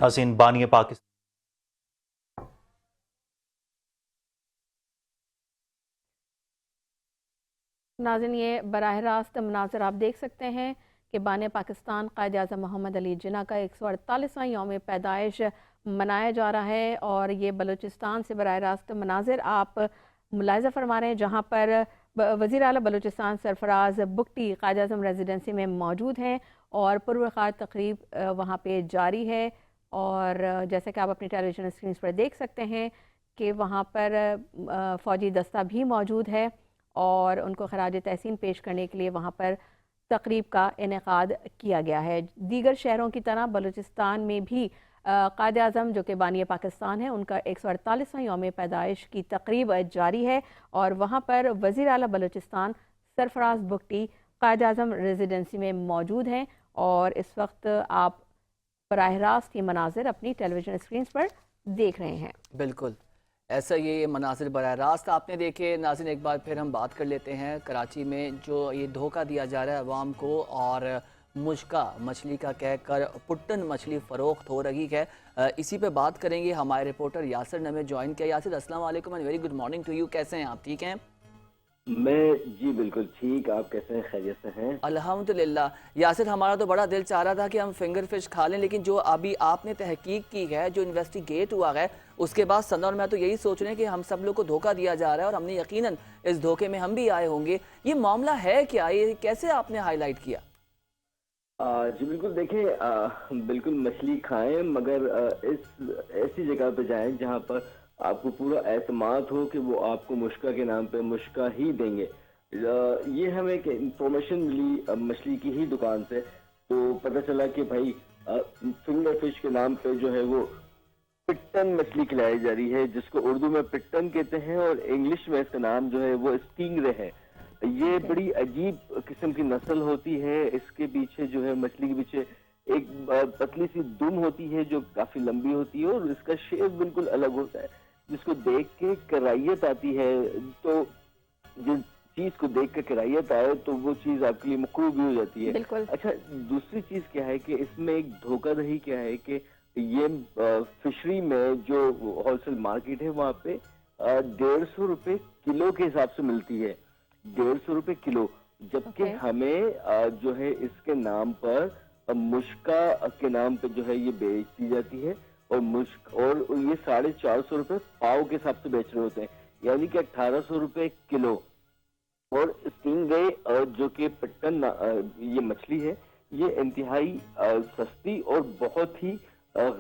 ناظرین، بانی پاکستان ناظرین، یہ براہ راست مناظر آپ دیکھ سکتے ہیں کہ بانی پاکستان قائد اعظم محمد علی جناح کا 148واں یوم پیدائش منایا جا رہا ہے، اور یہ بلوچستان سے براہ راست مناظر آپ ملاحظہ فرما رہے ہیں، جہاں پر وزیر اعلیٰ بلوچستان سرفراز بگٹی قائد اعظم ریزیڈنسی میں موجود ہیں، اور پروقار تقریب وہاں پہ جاری ہے۔ اور جیسے کہ آپ اپنی ٹیلی ویژن اسکرینز پر دیکھ سکتے ہیں کہ وہاں پر فوجی دستہ بھی موجود ہے، اور ان کو خراج تحسین پیش کرنے کے لیے وہاں پر تقریب کا انعقاد کیا گیا ہے۔ دیگر شہروں کی طرح بلوچستان میں بھی قائد اعظم جو کہ بانی پاکستان ہے، ان کا 148واں یوم پیدائش کی تقریب جاری ہے، اور وہاں پر وزیر اعلیٰ بلوچستان سرفراز بگٹی قائد اعظم ریزیڈنسی میں موجود ہیں، اور اس وقت آپ براہ راست یہ مناظر اپنی ٹیلی ویژن اسکرینز پر دیکھ رہے ہیں۔ بالکل، ایسا یہ مناظر براہ راست آپ نے دیکھے ناظرین. ایک بار پھر ہم بات کر لیتے ہیں کراچی میں جو یہ دھوکہ دیا جا رہا ہے عوام کو اور مشکا مچھلی کا کہہ کر پٹن مچھلی فروخت ہو رہی ہے. اسی پہ بات کریں گے. ہمارے رپورٹر یاسر نے ہمیں جوائن کیا. یاسر السلام علیکم and very good morning to you. کیسے ہیں آپ؟ ٹھیک ہیں؟ میں جی بالکل ٹھیک. آپ کیسے ہیں؟ خیریت سے ہیں؟ الحمدللہ. یاسر ہمارا تو بڑا دل چاہ رہا تھا کہ ہم فنگر فش کھا لیں، لیکن جو ابھی آپ نے تحقیق کی ہے، جو انویسٹیگیٹ ہوا ہے، اس کے بعد ثنا اور میں تو یہی سوچ رہے ہیں کہ ہم سب لوگ کو دھوکہ دیا جا رہا ہے اور ہم نے یقیناً اس دھوکے میں ہم بھی آئے ہوں گے. یہ معاملہ ہے کیا؟ یہ کیسے آپ نے ہائی لائٹ کیا؟ جی بالکل. دیکھیں بالکل مچھلی کھائیں مگر ایسی جگہ پہ جائیں جہاں پر آپ کو پورا اعتماد ہو کہ وہ آپ کو مشکا کے نام پہ مشکا ہی دیں گے. یہ ہمیں ایک انفارمیشن ملی مچھلی کی ہی دکان سے، تو پتہ چلا کہ بھائی فنگر فش کے نام پہ جو ہے وہ پٹن مچھلی کھلائی جا رہی ہے، جس کو اردو میں پٹن کہتے ہیں اور انگلش میں اس کا نام جو ہے وہ اسٹنگ رے ہے. یہ بڑی عجیب قسم کی نسل ہوتی ہے. اس کے پیچھے جو ہے مچھلی کے پیچھے ایک پتلی سی دم ہوتی ہے جو کافی لمبی ہوتی ہے اور اس کا شیپ بالکل الگ ہوتا ہے، جس کو دیکھ کے کرائیت آتی ہے. تو جس چیز کو دیکھ کے کرائیت آئے تو وہ چیز آپ کے لیے مکروہ بھی ہو جاتی ہے. اچھا دوسری چیز کیا ہے کہ اس میں ایک دھوکہ دہی کیا ہے کہ یہ فشری میں جو ہول سیل مارکیٹ ہے وہاں پہ 150 روپے کلو کے حساب سے ملتی ہے. 150 روپے کلو، جبکہ ہمیں جو ہے اس کے نام پر مشکا کے نام پہ جو ہے یہ بیچ دی جاتی ہے اور یہ 450 روپے پاؤ کے حساب سے بیچ رہے ہوتے ہیں، یعنی کہ 1800 روپے کلو. اور اسٹنگ رے جو کہ پٹن یہ مچھلی ہے، یہ انتہائی سستی اور بہت ہی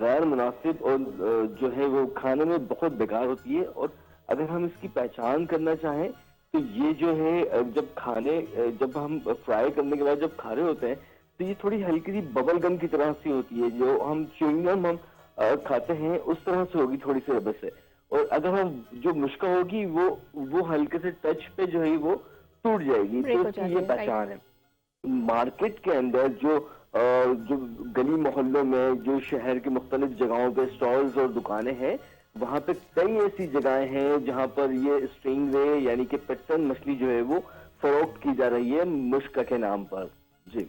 غیر مناسب اور جو ہے وہ کھانے میں بہت بیکار ہوتی ہے. اور اگر ہم اس کی پہچان کرنا چاہیں تو یہ جو ہے جب ہم فرائی کرنے کے بعد جب کھا رہے ہوتے ہیں تو یہ تھوڑی ہلکی سی ببل گم کی طرح سی ہوتی ہے. جو ہم چیونگ گم ہم کھاتے ہیں اس طرح سے ہوگی تھوڑی سی ربس سے. اور اگر ہم جو مشکا ہوگی وہ ہلکے سے ٹچ پہ جو ہے وہ ٹوٹ جائے گی. تو اس کی یہ پہچان ہے. مارکیٹ کے اندر جو گلی محلوں میں جو شہر کے مختلف جگہوں پہ سٹالز اور دکانیں ہیں، وہاں پہ کئی ایسی جگہیں ہیں جہاں پر یہ اسٹرنگ رے یعنی کہ پٹن مچھلی جو ہے وہ فروخت کی جا رہی ہے مشکا کے نام پر. جی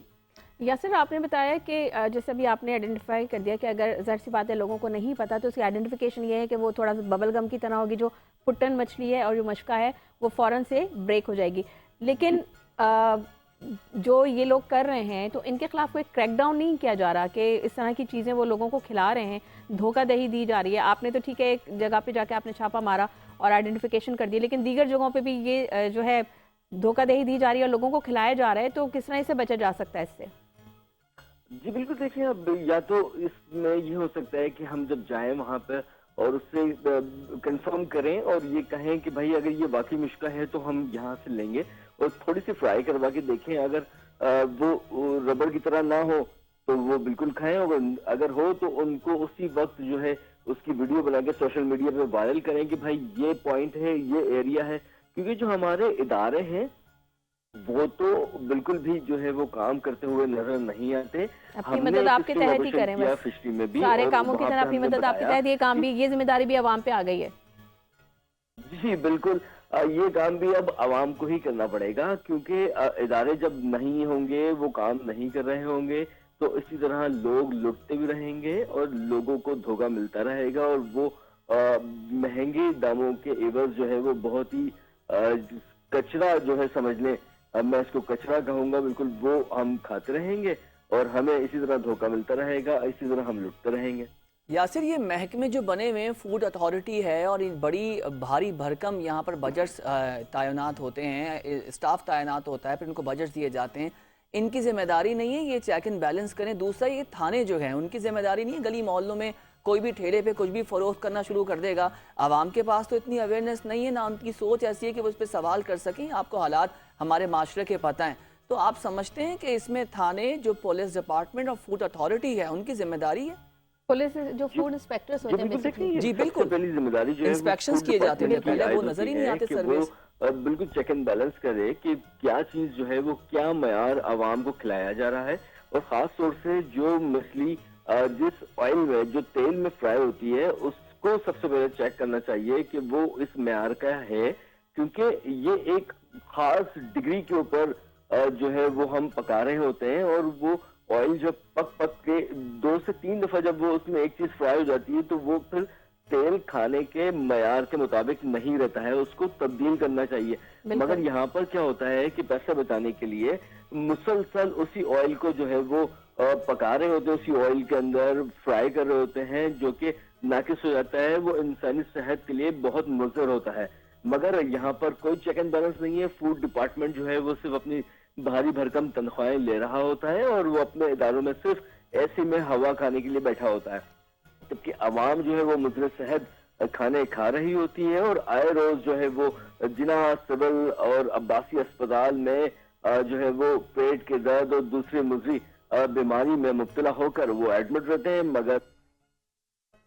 یاسر، آپ نے بتایا کہ جیسے ابھی آپ نے آئیڈینٹیفائی کر دیا کہ اگر ظاہر سی بات ہے لوگوں کو نہیں پتا تو اس کی آئیڈینٹیفیکیشن یہ ہے کہ وہ تھوڑا سا ببل گم کی طرح ہوگی. جو پٹن مچھلی ہے اور جو مشکا ہے وہ فوراً سے بریک ہو جائے گی. لیکن جو یہ لوگ کر رہے ہیں تو ان کے خلاف کوئی کریک ڈاؤن نہیں کیا جا رہا کہ اس طرح کی چیزیں وہ لوگوں کو کھلا رہے ہیں، دھوکہ دہی دی جا رہی ہے؟ آپ نے تو ٹھیک ہے ایک جگہ پہ جا کے آپ نے چھاپا مارا اور آئیڈینٹیفیکیشن کر دی، لیکن دیگر جگہوں پہ بھی یہ جو ہے دھوکہ دہی دی جا رہی ہے اور لوگوں کو کھلایا جا رہا ہے. تو کس طرح سے بچا جا سکتا ہے اس سے؟ جی بالکل. دیکھیں اب یا تو اس میں یہ ہو سکتا ہے کہ ہم جب جائیں وہاں پہ اور اس سے کنفرم کریں اور یہ کہیں کہ بھائی اگر یہ واقعی مشکا ہے تو ہم یہاں سے لیں گے، اور تھوڑی سی فرائی کروا کے دیکھیں. اگر وہ ربڑ کی طرح نہ ہو تو وہ بالکل کھائیں، اور اگر ہو تو ان کو اسی وقت جو ہے اس کی ویڈیو بنا کے سوشل میڈیا پہ وائرل کریں کہ بھائی یہ پوائنٹ ہے، یہ ایریا ہے. کیونکہ جو ہمارے ادارے ہیں وہ تو بالکل بھی جو ہے وہ کام کرتے ہوئے نظر نہیں آتے. اپنی مدد آپ کے تحت ہی کریں، فشری میں بھی سارے کاموں کی طرح اپنی مدد آپ کے تحت، یہ کام بھی، یہ ذمہ داری بھی عوام پہ آ گئی ہے. جی بالکل. یہ کام بھی اب عوام کو ہی کرنا پڑے گا، کیونکہ ادارے جب نہیں ہوں گے، وہ کام نہیں کر رہے ہوں گے، تو اسی طرح لوگ لٹتے بھی رہیں گے اور لوگوں کو دھوکہ ملتا رہے گا. اور وہ مہنگے داموں کے عوض جو ہے وہ بہت ہی کچرا جو ہے سمجھ لیں، میں اس کو کچرا کہوں گا بالکل، وہ ہم کھاتے رہیں گے اور ہمیں اسی طرح دھوکہ ملتا رہے گا، اسی طرح ہم لٹتے رہیں گے. یاسر، یہ محکمے جو بنے ہوئے فوڈ اتھارٹی ہے اور بڑی بھاری بھرکم یہاں پر بجٹس تعینات ہوتے ہیں، اسٹاف تعینات ہوتا ہے، پھر ان کو بجٹس دیے جاتے ہیں، ان کی ذمہ داری نہیں ہے یہ چیک اینڈ بیلنس کریں؟ دوسرا یہ تھانے جو ہیں ان کی ذمہ داری نہیں ہے؟ گلی محلوں میں کوئی بھی ٹھیلے پہ کچھ بھی فروخت کرنا شروع کر دے گا. عوام کے پاس تو اتنی اویئرنیس نہیں ہے، نہ ان کی سوچ ایسی ہے کہ وہ اس پہ سوال کر سکیں. آپ کو حالات ہمارے معاشرے کے پتہ ہیں، تو آپ سمجھتے ہیں کہ اس میں تھانے، جو پولیس ڈپارٹمنٹ اور فوڈ اتھارٹی ہے، ان کی ذمہ داری ہے؟ پولیس جو فوڈ انسپیکٹرز ہوتے ہیں بیسیکلی، جی بالکل، پہلی ذمہ داری جو ہے انسپیکشنز کیے جاتے ہیں، پہلے وہ نظر ہی نہیں آتے سروس. بالکل چیک اینڈ بیلنس کرے کہ کیا چیز جو ہے وہ کیا معیار عوام کو کھلایا جا رہا ہے. اور خاص طور سے جو مچھلی جس آئل میں، جو تیل میں فرائی ہوتی ہے، اس کو سب سے پہلے چیک کرنا چاہیے کہ وہ اس معیار کا ہے، کیونکہ یہ ایک خاص ڈگری کے اوپر جو ہے وہ ہم پکا رہے ہوتے ہیں، اور وہ آئل جب پک کے 2 سے 3 دفعہ جب وہ اس میں ایک چیز فرائی ہو جاتی ہے تو وہ پھر تیل کھانے کے معیار کے مطابق نہیں رہتا ہے، اس کو تبدیل کرنا چاہیے۔ مگر یہاں پر کیا ہوتا ہے کہ پیسہ بچانے کے لیے مسلسل اسی آئل کو جو ہے وہ پکا رہے ہوتے ہیں، اسی آئل کے اندر فرائی کر رہے ہوتے ہیں، جو کہ ناقص ہو جاتا ہے، وہ انسانی صحت کے لیے بہت مضر ہوتا ہے۔ مگر یہاں پر کوئی چیک اینڈ بیلنس نہیں ہے، فوڈ ڈپارٹمنٹ جو ہے وہ صرف اپنی بھاری بھرکم تنخواہیں لے رہا ہوتا ہے اور وہ اپنے اداروں میں صرف ایسے میں ہوا کھانے کے لیے بیٹھا ہوتا ہے، جبکہ عوام جو ہے وہ مضر صحت کھانے کھا رہی ہوتی ہے، اور آئے روز جو ہے وہ جناح سول اور عباسی اسپتال میں جو ہے وہ پیٹ کے درد اور دوسری مضری بیماری میں مبتلا ہو کر وہ ایڈمٹ رہتے ہیں۔ مگر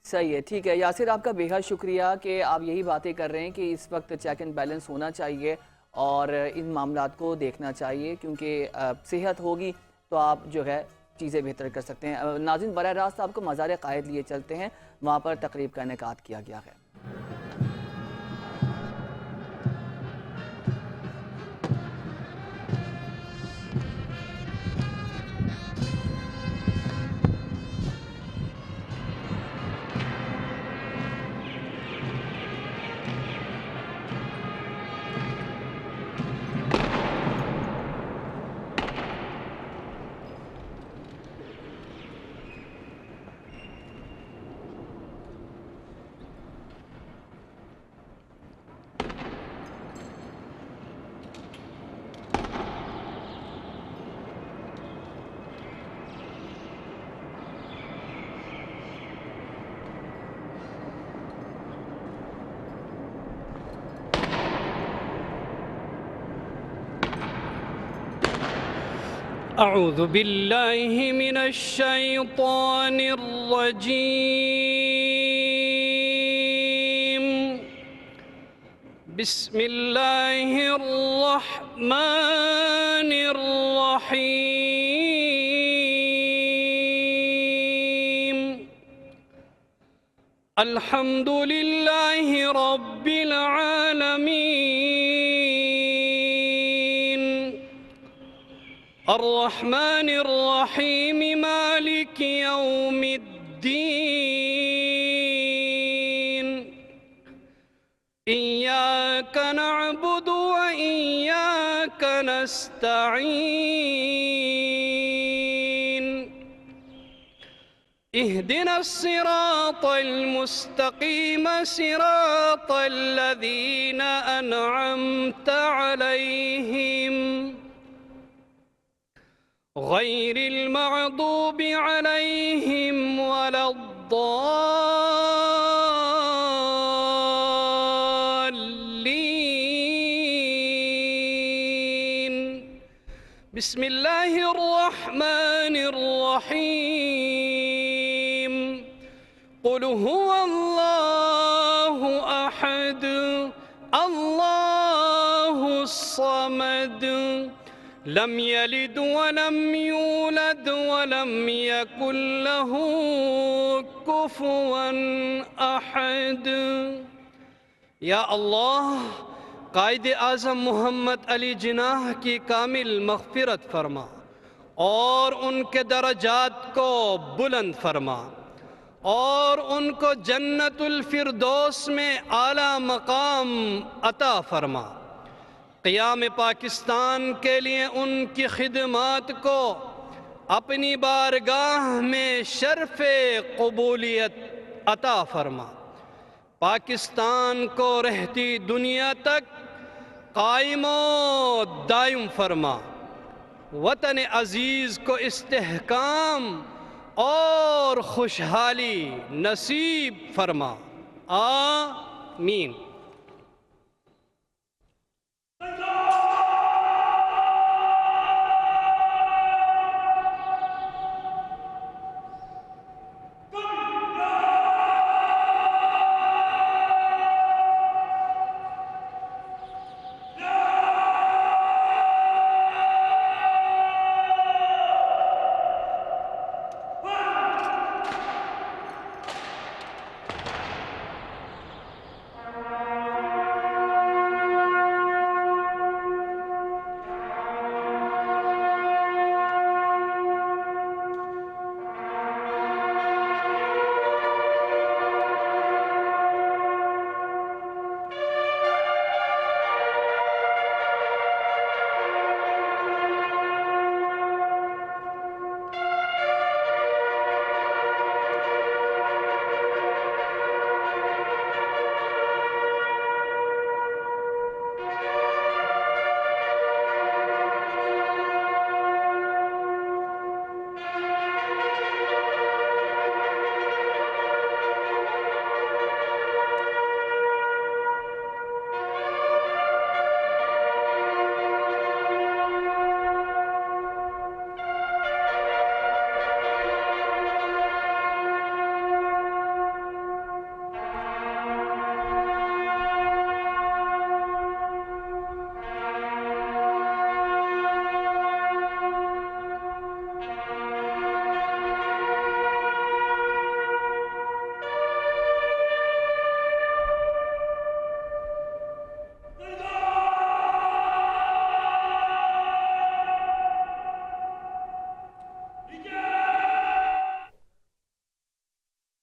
صحیح ہے، ٹھیک ہے یاسر، آپ کا بے حد شکریہ کہ آپ یہی باتیں کر رہے ہیں کہ اس وقت چیک اینڈ بیلنس ہونا چاہیے اور ان معاملات کو دیکھنا چاہیے، کیونکہ صحت ہوگی تو آپ جو ہے چیزیں بہتر کر سکتے ہیں۔ ناظرین، براہ راست آپ کو مزار قائد لیے چلتے ہیں، وہاں پر تقریب کا انعقاد کیا گیا ہے۔ اعوذ باللہ من الشیطان الرجیم، بسم اللہ الرحمن الرحیم، الحمد للہ رب العالمین، الرحمن الرحیم، مالک یوم الدین، ایاک نعبد و ایاک نستعین، اہدنا الصراط المستقیم، صراط الذین انعمت علیہم، غیر المغضوب علیہم ولا الضالین، بسم اللہ الرحمن الرحیم، قل هو اللہ احد اللہ الصمد، لم یلد ولم یولد ولم یکن له کفوا احد۔ یا اللہ، قائد اعظم محمد علی جناح کی کامل مغفرت فرما اور ان کے درجات کو بلند فرما اور ان کو جنت الفردوس میں اعلیٰ مقام عطا فرما۔ قیام پاکستان کے لیے ان کی خدمات کو اپنی بارگاہ میں شرف قبولیت عطا فرما۔ پاکستان کو رہتی دنیا تک قائم و دائم فرما، وطن عزیز کو استحکام اور خوشحالی نصیب فرما، آمین۔